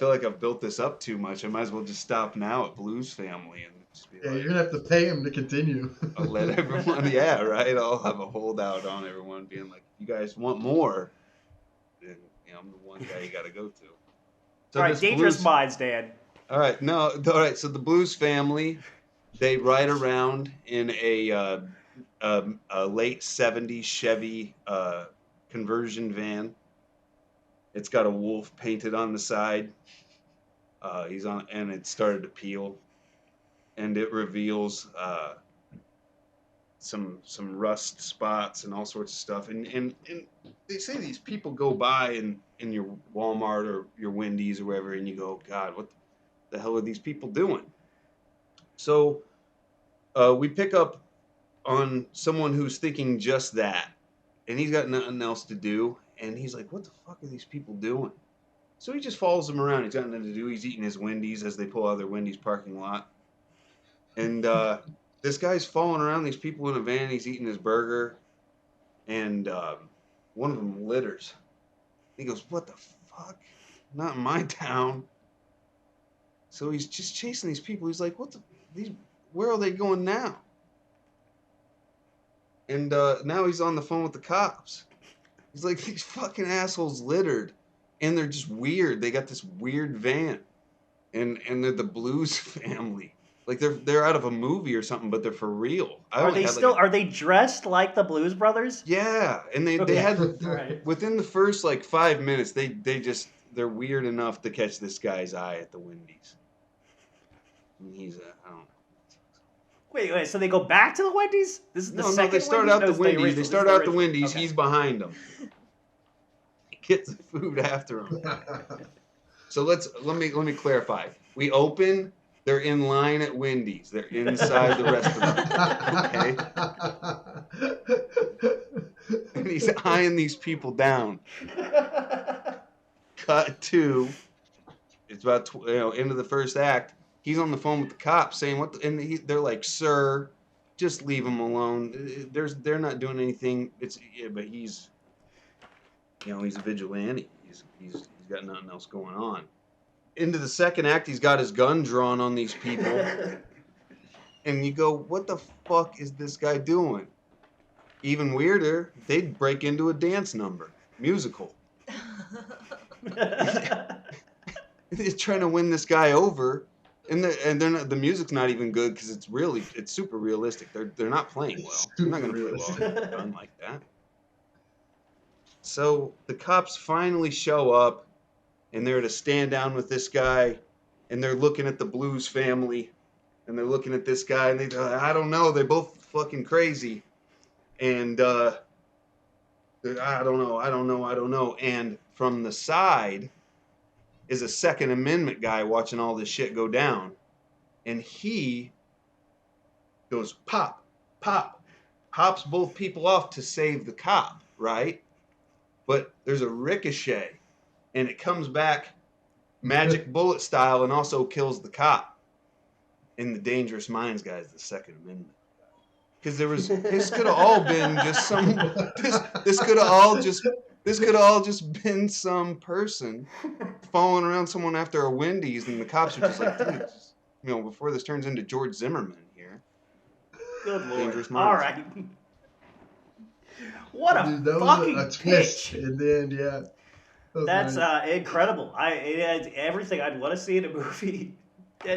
like I've built this up too much. I might as well just stop now at Blues Family and just be Yeah, like, you're gonna have to pay him to continue. I'll let everyone. Yeah, right. I'll have a holdout on everyone, being like, you guys want more? Then I'm the one guy you got to go to. So All right, this Dangerous Blues- Minds, Dan. All right, no, all right. So the Blues Family, they ride around in a late '70s Chevy conversion van. It's got a wolf painted on the side. He's on, and it started to peel, and it reveals some rust spots and all sorts of stuff. And they say these people go by in your Walmart or your Wendy's or wherever, and you go, God, what the hell are these people doing? So we pick up on someone who's thinking just that, and he's got nothing else to do, and he's like, what the fuck are these people doing? So he just follows them around. He's got nothing to do. He's eating his Wendy's as they pull out of their Wendy's parking lot. And this guy's following around these people in a van. He's eating his burger. And one of them litters. He goes, what the fuck? Not in my town. So he's just chasing these people. He's like, where are they going now? And now he's on the phone with the cops. He's like, these fucking assholes littered. And they're just weird. They got this weird van. And they're the Blues family. Like they're out of a movie or something, but they're for real. Are they dressed like the Blues Brothers? Yeah. And they had right. Within the first like 5 minutes, they're weird enough to catch this guy's eye at the Wendy's. And he's I don't know. Wait, so they go back to the Wendy's? This is the second they start out the Wendy's. They start out the Wendy's. Okay. He's behind them. He gets the food after him. So let me clarify. We open. They're in line at Wendy's. They're inside the restaurant. Okay. And he's eyeing these people down. Cut to. It's about end of the first act. He's on the phone with the cops saying they're like, "Sir, just leave him alone. They're not doing anything." But he's a vigilante. He's got nothing else going on. Into the second act, he's got his gun drawn on these people, and you go, "What the fuck is this guy doing?" Even weirder, they'd break into a dance number, musical. He's trying to win this guy over. And the music's not even good because it's super realistic. They're not playing well. They're not going to play well with a gun like that. So the cops finally show up, and they're to stand down with this guy, and they're looking at the Blues family, and they're looking at this guy, and I don't know, they're both fucking crazy, and I don't know. And from the side is a Second Amendment guy watching all this shit go down. And he goes, pop, pops both people off to save the cop, right? But there's a ricochet, and it comes back magic bullet style and also kills the cop. And the Dangerous Minds guy is the Second Amendment. Because this could have all been just some, this could have all just been some person following around someone after a Wendy's, and the cops are just like, dude, before this turns into George Zimmerman here. Good Lord. Dangerous All Minds. right. What a that fucking was a twist pitch. in the end, yeah. That's nice. Incredible. It had everything I'd want to see in a movie.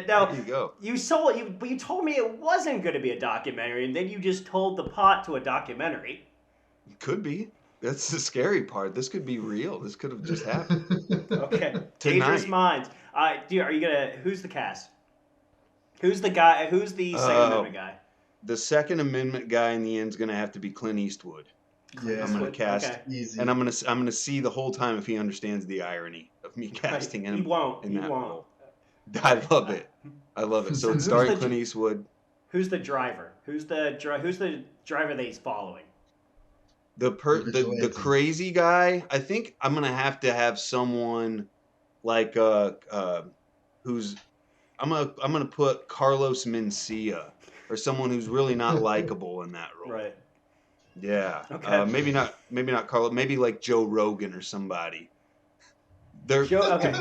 Now, There you go. you told me it wasn't going to be a documentary, and then you just told the plot to a documentary. It could be. That's the scary part. This could be real. This could have just happened. Okay. Dangerous Tonight. Minds. Who's the cast? Who's the guy? Who's the Second Amendment guy? The Second Amendment guy in the end is going to have to be Clint Eastwood. Yeah, I'm going to cast, Okay. easy. and I'm going to see the whole time if he understands the irony of me casting him. He won't. in He that won't. role. I love it. So it's starring Clint Eastwood. Who's the driver? Who's the driver that he's following? The crazy guy. I think I'm gonna have someone like who's I'm gonna put Carlos Mencia or someone who's really not likable in that role. Right. Yeah. Okay. Maybe not Carlos. Maybe like Joe Rogan or somebody. Okay.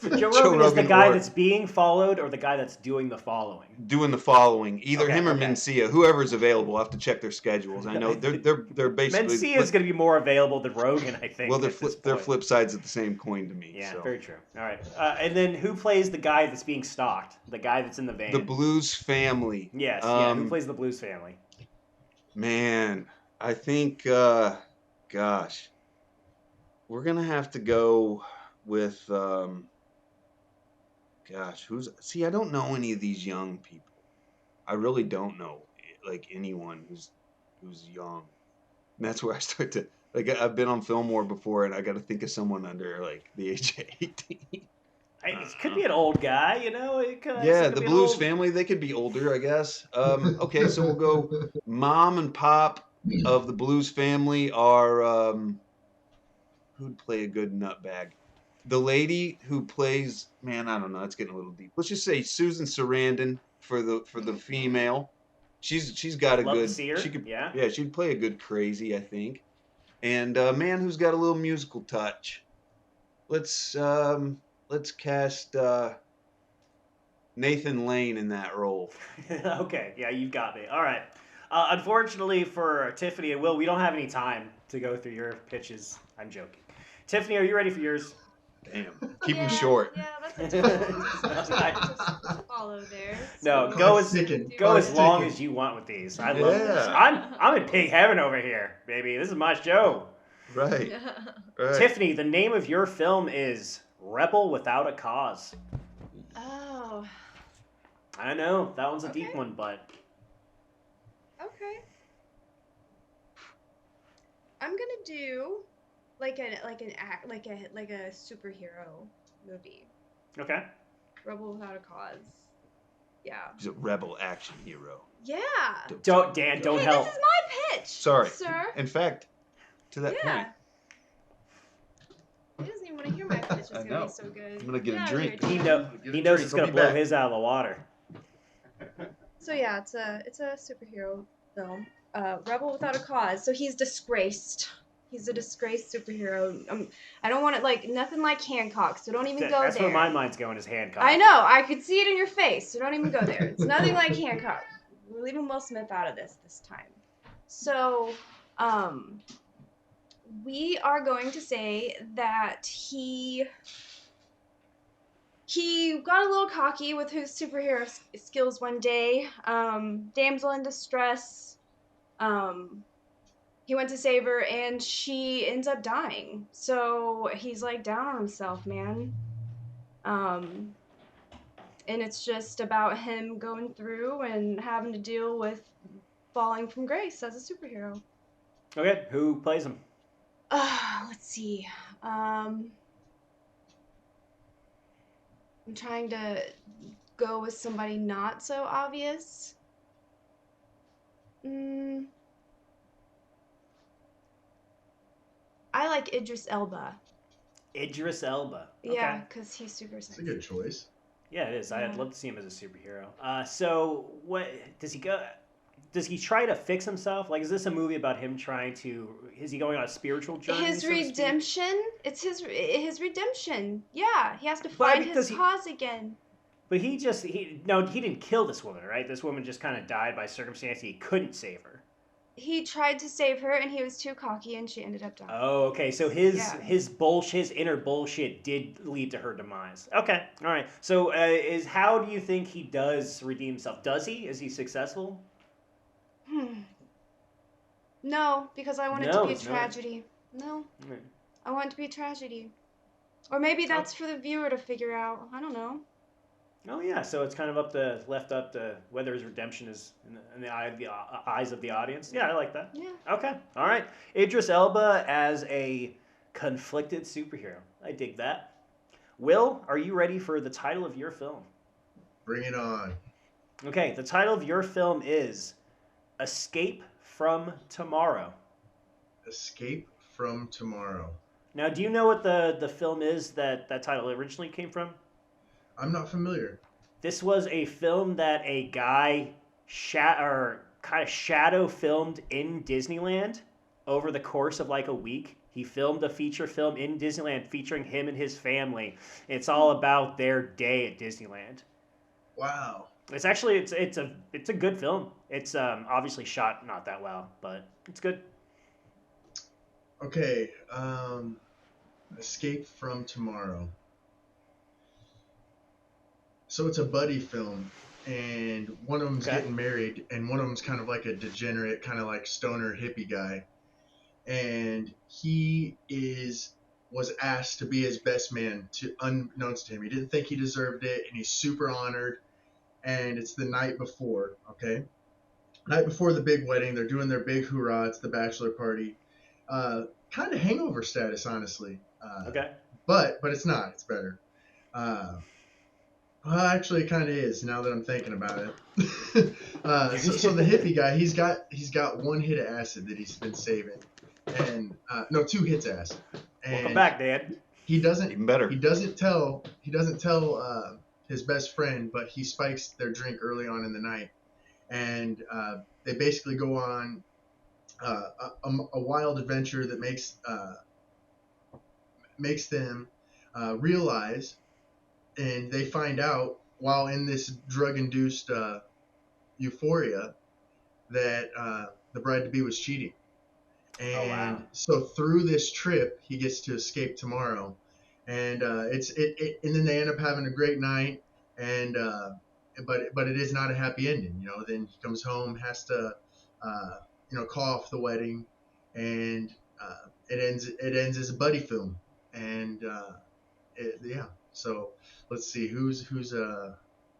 So Joe Rogan is the guy that's being followed, or the guy that's doing the following? Doing the following, either him or okay. Mencia, whoever's available. I'll have to check their schedules. I know they're basically. Mencia is going to be more available than Rogan, I think. Well, they're flip sides of the same coin to me. Yeah, so. very true. All right, and then who plays the guy that's being stalked? The guy that's in the van. The Blues family. Yes. Who plays the Blues family? Man, I think, gosh, we're gonna have to go with. I don't know any of these young people. I really don't know like anyone who's young. And that's where I start to like. I've been on Filmwar before, and I got to think of someone under like the age of 18. It could be an old guy, you know. It could, Yeah, it could the be an Blues old. family, they could be older, I guess. Okay, so we'll go mom and pop of the Blues family are who'd play a good nutbag? The lady who plays, man, I don't know, it's getting a little deep. Let's just say Susan Sarandon for the female. She's got a Love to good see her. she could Yeah. yeah, she'd play a good crazy, I think. And a man who's got a little musical touch. Let's cast Nathan Lane in that role. Okay, yeah, you've got me. All right. Unfortunately for Tiffany and Will, we don't have any time to go through your pitches. I'm joking. Tiffany, are you ready for yours? Damn. Keep yeah, them short. Yeah, that's a tough one to follow there. No, So go what as do you Sticking. do? go as long Sticking. as you want with these. I love this. Yeah. I'm in pig heaven over here, baby. This is my show. Right. Right. Tiffany, the name of your film is Rebel Without a Cause. Oh, I know that one's a deep Okay. one, but okay. I'm gonna do like a superhero movie. okay. Rebel Without a Cause. Yeah. He's a rebel action hero. Yeah. Don't Dan, don't hey, help. This is my pitch. Sorry. sir. In fact, to that Yeah. point, He doesn't even want to hear my pitch. It's I gonna know. be so good. I'm gonna get a Get out of drink. here, He Dan. know Get a he knows drink, it's I'll gonna be blow back. his out of the water. So yeah, it's a superhero film. Rebel Without a Cause. So he's disgraced. He's a disgraced superhero. I don't want it like nothing like Hancock. So don't even go That's there. where my mind's going, is Hancock. I know. I could see it in your face. So don't even go there. It's nothing like Hancock. We're leaving Will Smith out of this time. So, we are going to say that he got a little cocky with his superhero skills one day. Damsel in distress. He went to save her and she ends up dying. So he's like down on himself, man. And it's just about him going through and having to deal with falling from grace as a superhero. Okay, who plays him? Let's see. I'm trying to go with somebody not so obvious. I like Idris Elba. Idris Elba. Okay. Yeah, because he's super It's a sexy. good choice. Yeah, it is. Yeah. I'd love to see him as a superhero. So what does he go? Does he try to fix himself? Like, is this a movie about him trying to? Is he going on a spiritual journey? His so to speak? redemption. It's his redemption. Yeah, he has to But I find mean, his cause again. But he didn't kill this woman, right? This woman just kind of died by circumstance. He couldn't save her. He tried to save her, and he was too cocky, and she ended up dying. Oh, okay. So his Yeah. bullshit, his inner bullshit, did lead to her demise. Okay, all right. So how do you think he does redeem himself? Does he? Is he successful? No, because I want it No, to be a it's not. tragedy. No, Hmm. I want it to be a tragedy. Or maybe that's for the viewer to figure out. I don't know. Oh yeah. So it's kind of left up to whether his redemption is in the eyes of the audience. Yeah, I like that. Yeah. Okay. All right. Idris Elba as a conflicted superhero. I dig that. Will, are you ready for the title of your film? Bring it on. Okay, the title of your film is Escape from Tomorrow. Escape from Tomorrow. Now, do you know what the film is that title originally came from? I'm not familiar. This was a film that a guy kind of shadow filmed in Disneyland over the course of like a week. He filmed a feature film in Disneyland featuring him and his family. It's all about their day at Disneyland. Wow. It's actually it's a good film. It's obviously shot not that well, but it's good. Okay. Escape from Tomorrow. So it's a buddy film, and one of them's Okay. getting married, and one of them's kind of like a degenerate, kind of like stoner hippie guy, and he was asked to be his best man, to unbeknownst to him. He didn't think he deserved it, and he's super honored. And it's the night before, okay? Night before the big wedding, they're doing their big hoorah. It's the bachelor party. Kind of hangover status, honestly. Okay. But it's not. It's better. Well, actually, it kind of is now that I'm thinking about it. So the hippie guy, he's got one hit of acid that he's been saving, and no, 2 hits of acid. And Welcome back, Dan. He doesn't. Even better. He doesn't tell. He doesn't tell his best friend, but he spikes their drink early on in the night, and they basically go on a wild adventure that makes them realize, and they find out while in this drug-induced euphoria that the bride-to-be was cheating. And wow. so through this trip, he gets to escape tomorrow, and and then they end up having a great night, and but it is not a happy ending, you know. Then he comes home, has to call off the wedding, and it ends as a buddy film, and yeah. So let's see who's the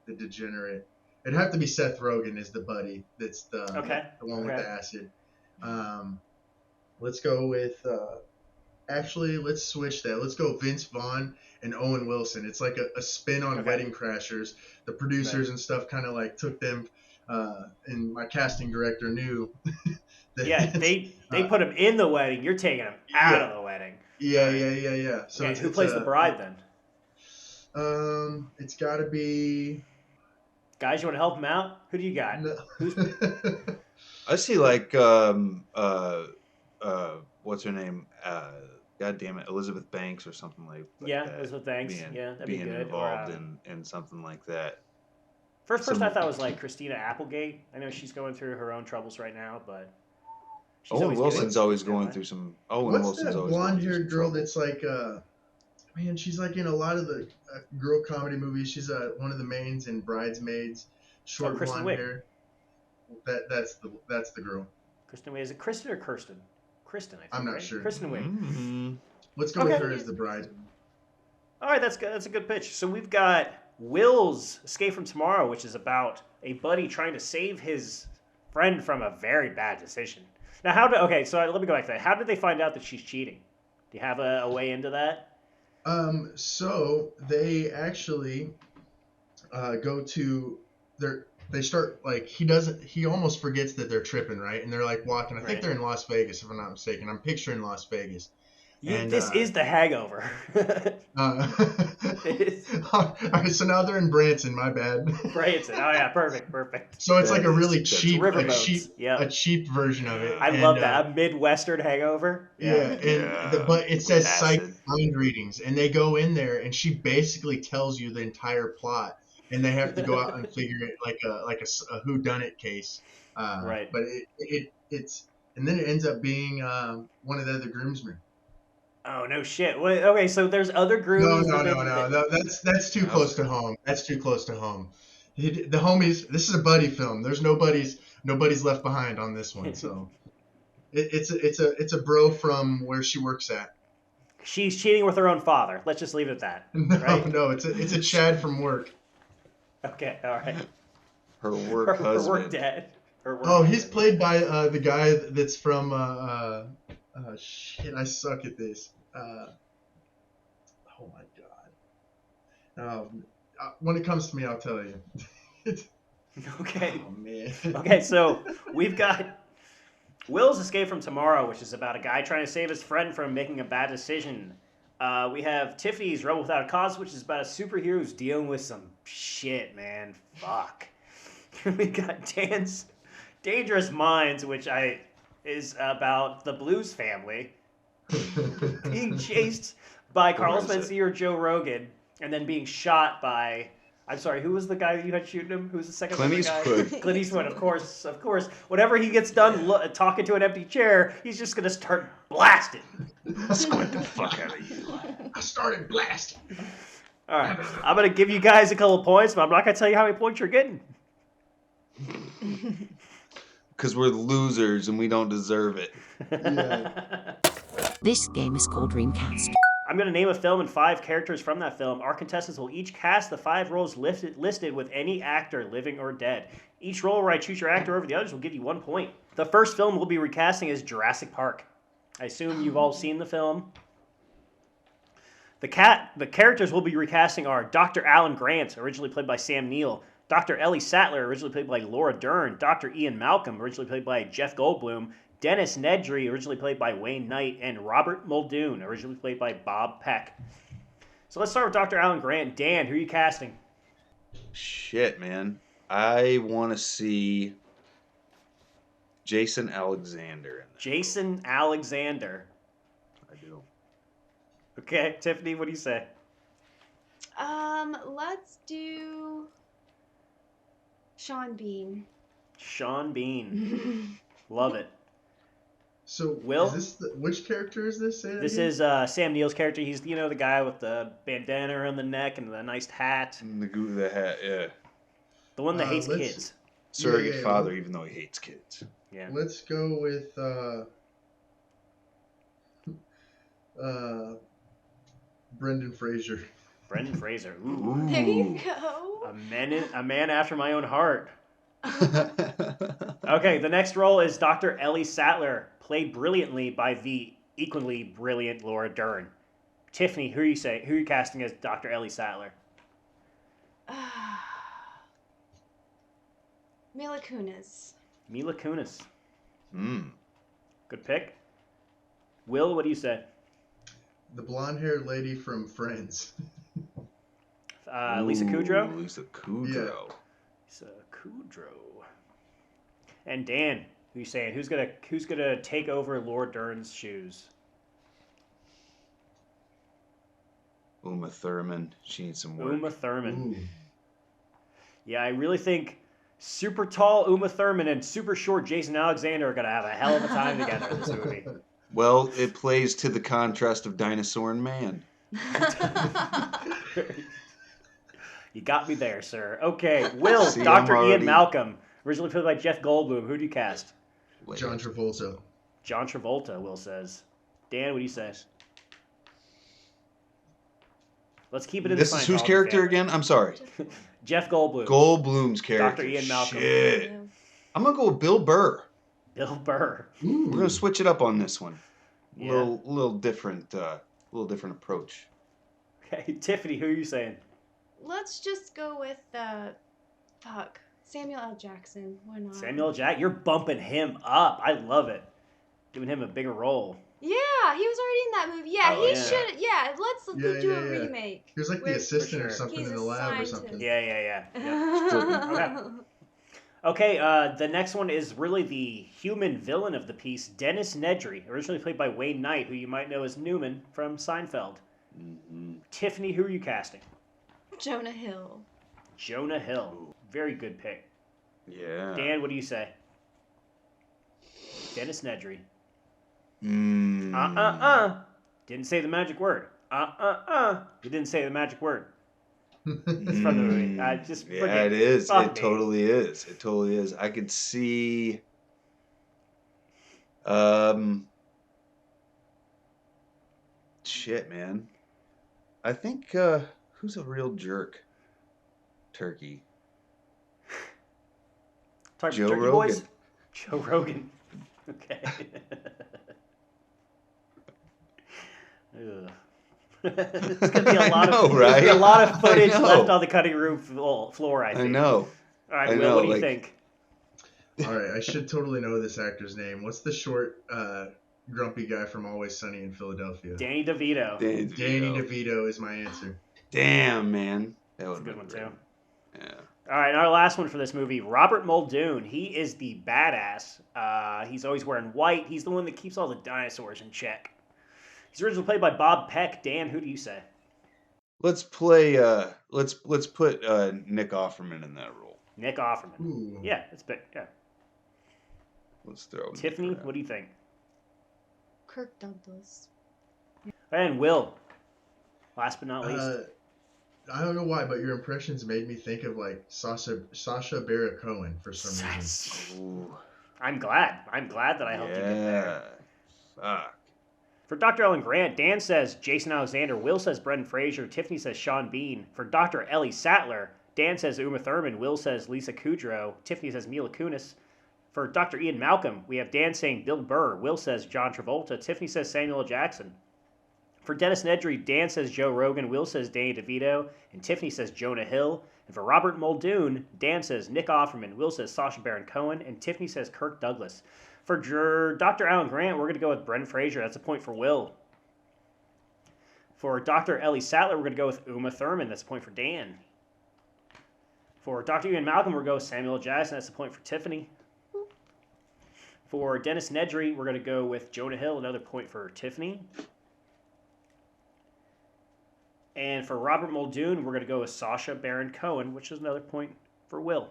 degenerate. It'd have to be Seth Rogen is the buddy. That's the one with the acid. Let's go with actually let's switch that. Let's go Vince Vaughn and Owen Wilson. It's like a spin on Wedding Crashers. The producers and stuff kind of like took them, and my casting director knew. Yeah, they put him in the wedding. You're taking him out of the wedding. Yeah. So okay, who plays the bride then? It's got to be. Guys, you want to help him out? Who do you got? No. I see like what's her name? God damn it, Elizabeth Banks or something like that. Elizabeth Banks. That'd be good. Involved in something like that. First person I thought was like Christina Applegate. I know she's going through her own troubles right now, but Owen Wilson's always going through some. What's that blonde-haired girl that's like? Man, she's like in a lot of the girl comedy movies. She's one of the mains in Bridesmaids. Short blonde hair. That's the girl. Kristen Wiig. Is it Kristen or Kirsten? Kristen, I think. I'm not right? sure. Kristen Wiig. Mm-hmm. Let's go with her as the bride. All right, that's good. That's a good pitch. So we've got Will's Escape from Tomorrow, which is about a buddy trying to save his friend from a very bad decision. Now, so let me go back to that. How did they find out that she's cheating? Do you have a way into that? So they actually go to they start like he almost forgets that they're tripping, right? And they're like walking. I think they're in Las Vegas, if I'm not mistaken. I'm picturing Las Vegas. This is the Hangover. All right, so now they're in Branson. My bad. Branson. Oh yeah, perfect. So it's like a really cheap, a cheap version of it. I love that, a Midwestern Hangover. But it says psych mind readings, and they go in there, and she basically tells you the entire plot, and they have to go out and figure it like a whodunit case. Right. But it's and then it ends up being one of the other groomsmen. Oh no shit! Wait, okay, so there's other grooms. No. That's too close to home. That's too close to home. The homies. This is a buddy film. There's nobody's left behind on this one. So it's a bro from where she works at. She's cheating with her own father. Let's just leave it at that. No. It's a Chad from work. Okay, all right. Her work husband. Her work dad. He's played by the guy that's from. Shit, I suck at this. Oh my god. When it comes to me, I'll tell you. Okay. Oh man. Okay, so we've got Will's Escape from Tomorrow, which is about a guy trying to save his friend from making a bad decision. We have Tiffany's Rebel Without a Cause, which is about a superhero who's dealing with some shit, man. Fuck. We got Dan's Dangerous Minds, which is about the Blues family being chased by Carlos Mencia or Joe Rogan, and then being shot by. I'm sorry, who was the guy that you had shooting him? Who's the second Clint guy? Eastwood. Clint Eastwood, of course. Whenever he gets done talking to an empty chair, he's just going to start blasting. Squint the fuck out of you. I started blasting. All right. I'm going to give you guys a couple of points, but I'm not going to tell you how many points you're getting. Because we're losers and we don't deserve it. Yeah. This game is called Dreamcast. I'm going to name a film and 5 characters from that film. Our contestants will each cast the 5 roles listed with any actor, living or dead. Each role where I choose your actor over the others will give you 1 point. The first film we'll be recasting is Jurassic Park. I assume you've all seen the film. The characters we'll be recasting are Dr. Alan Grant, originally played by Sam Neill, Dr. Ellie Sattler, originally played by Laura Dern, Dr. Ian Malcolm, originally played by Jeff Goldblum, Dennis Nedry, originally played by Wayne Knight, and Robert Muldoon, originally played by Bob Peck. So let's start with Dr. Alan Grant. Dan, who are you casting? Shit, man. I want to see Jason Alexander in that. Jason Alexander. I do. Okay, Tiffany, what do you say? Let's do Sean Bean. Sean Bean. Love it. So, Will? is this which character is this? Say that This again? is Sam Neill's character. He's, the guy with the bandana around the neck and the nice hat. And the hat, yeah. The one that hates let's- kids. Surrogate yeah, father, even though he hates kids. Yeah. Let's go with Brendan Fraser. Brendan Fraser. Ooh. Ooh. There you go. A man after my own heart. Okay, the next role is Dr. Ellie Sattler, played brilliantly by the equally brilliant Laura Dern. Tiffany, who are you casting as Dr. Ellie Sattler? Mila Kunis. Mila Kunis. Mm. Good pick. Will, what do you say? The blonde-haired lady from Friends. Lisa Kudrow? Ooh, Lisa Kudrow. Lisa Kudrow. And Dan, who you saying? Who's gonna take over Laura Dern's shoes? Uma Thurman. She needs some work. Uma Thurman. Ooh. Yeah, I really think super tall Uma Thurman and super short Jason Alexander are gonna have a hell of a time together in this movie. Well, it plays to the contrast of dinosaur and man. You got me there, sir. Okay, Will, See, Dr. I'm Ian already- Malcolm, originally played by Jeff Goldblum. Who do you cast? John Travolta. John Travolta, Will says. Dan, what do you say? Let's keep it in This the is whose Scientology character family. again? I'm sorry. Jeff Goldblum. Goldblum's character. Dr. Ian Malcolm. Shit. I'm gonna go with Bill Burr. Bill Burr. Ooh. We're gonna switch it up on this one. Yeah. Little different approach. Okay, Tiffany, who are you saying? Let's just go with Samuel L. Jackson. Why not? Samuel Jack. You're bumping him up. I love it. Giving him a bigger role. Yeah, he was already in that movie. Yeah, Oh, he yeah. should. Yeah, let's Yeah, do yeah, a yeah. remake. He was like the With- assistant or sure. something He's in a the lab or scientist. something. Yeah. Yep. Okay, the next one is really the human villain of the piece, Dennis Nedry, originally played by Wayne Knight, who you might know as Newman from Seinfeld. Mm-hmm. Tiffany, who are you casting? Jonah Hill. Jonah Hill. Very good pick. Yeah. Dan, what do you say? Dennis Nedry. Mm. Didn't say the magic word. He didn't say the magic word. It's from the movie. Just Yeah, forget. it is. Fuck It me. totally is. It totally is. I could see. Shit, man. I think who's a real jerk? Turkey. Talking Joe Turkey Rogan. Boys? Joe Rogan. Okay. Ugh. It's gonna be a lot I know, of there's gonna be a right? lot of footage I know. left on the cutting room floor. I I think. know. All right, I Will, know, what do you like- think? All right, I should totally know this actor's name. What's the short, grumpy guy from Always Sunny in Philadelphia? Danny DeVito. Danny Danny DeVito. DeVito is my answer. Damn, man. That That's a would good one too. Yeah. All right, our last one for this movie, Robert Muldoon. He is the badass. He's always wearing white. He's the one that keeps all the dinosaurs in check. He's originally played by Bob Peck. Dan, who do you say? Let's play. Let's put Nick Offerman in that role. Nick Offerman. Ooh. Yeah, it's big. Yeah. Let's throw. Nick Tiffany, around. what do you think? Kirk Douglas. And Will. Last but not least. I don't know why, but your impressions made me think of like Sacha Baron Cohen for some reason. Yes. Ooh, I'm glad. I'm glad that I helped you get there. yeah. Fuck. For Dr. Ellen Grant, Dan says Jason Alexander, Will says Brendan Fraser, Tiffany says Sean Bean. For Dr. Ellie Sattler, Dan says Uma Thurman, Will says Lisa Kudrow, Tiffany says Mila Kunis. For Dr. Ian Malcolm, we have Dan saying Bill Burr, Will says John Travolta, Tiffany says Samuel L. Jackson. For Dennis Nedry, Dan says Joe Rogan, Will says Danny DeVito, and Tiffany says Jonah Hill. And for Robert Muldoon, Dan says Nick Offerman, Will says Sacha Baron Cohen, and Tiffany says Kirk Douglas. For Dr. Alan Grant, we're going to go with Brendan Fraser. That's a point for Will. For Dr. Ellie Sattler, we're going to go with Uma Thurman. That's a point for Dan. For Dr. Ian Malcolm, we're going to go with Samuel L. Jackson. That's a point for Tiffany. For Dennis Nedry, we're going to go with Jonah Hill. Another point for Tiffany. And for Robert Muldoon, we're going to go with Sacha Baron Cohen, which is another point for Will.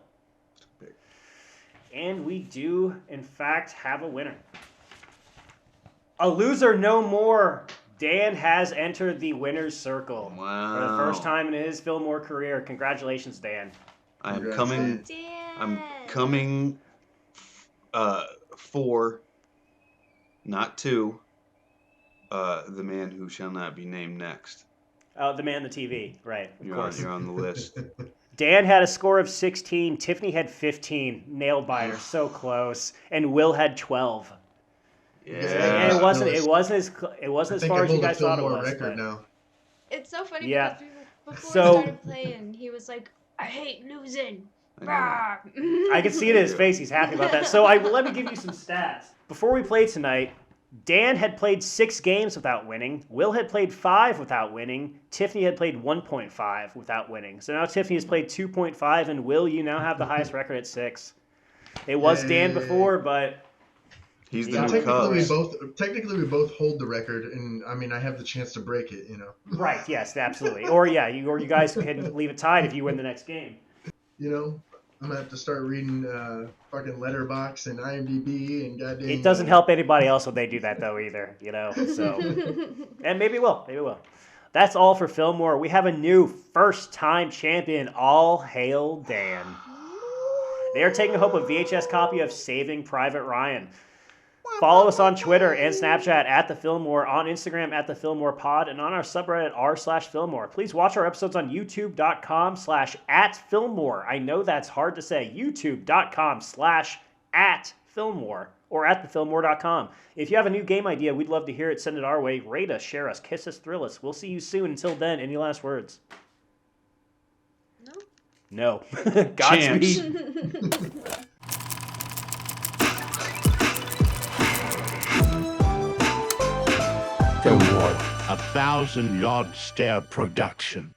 And we do, in fact, have a winner. A loser no more. Dan has entered the winner's circle. Wow. For the first time in his Filmwar career. Congratulations, Dan. I'm coming for, not to, the man who shall not be named next. Oh, the man on the TV. Right, of course. You're on the list. Dan had a score of 16. Tiffany had 15. Nailed by her. So close. And Will had 12. Yeah. And it wasn't as far as you guys thought it was. Record now. It's so funny Yeah. because before So- we started playing, he was like, I hate losing. I I can see it in his face. He's happy about that. So let me give you some stats. Before we played tonight, Dan had played 6 games without winning. Will had played 5 without winning. Tiffany had played 1.5 without winning. So now Tiffany has played 2.5, and Will, you now have the highest record at 6. It was Dan before, but He's the Yeah, new Cubs. Technically, we both hold the record, and I mean, I have the chance to break it. right, yes, absolutely. Or you guys can leave it tied if you win the next game. I'm gonna have to start reading fucking Letterboxd and IMDb and goddamn. It doesn't help anybody else when they do that though either, So, and maybe it will. That's all for Filmwar. We have a new first-time champion. All hail Dan. They are taking home a VHS copy of Saving Private Ryan. Follow us on Twitter and Snapchat at The Filmwar, on Instagram at The Filmwar Pod, and on our subreddit r/Filmwar. Please watch our episodes on youtube.com/@Filmwar. I know that's hard to say. youtube.com/@Filmwar or at thefilmwar.com. If you have a new game idea, we'd love to hear it. Send it our way. Rate us, share us, kiss us, thrill us. We'll see you soon. Until then, any last words? No. Godspeed. Filmwar. 1,000-yard stare production.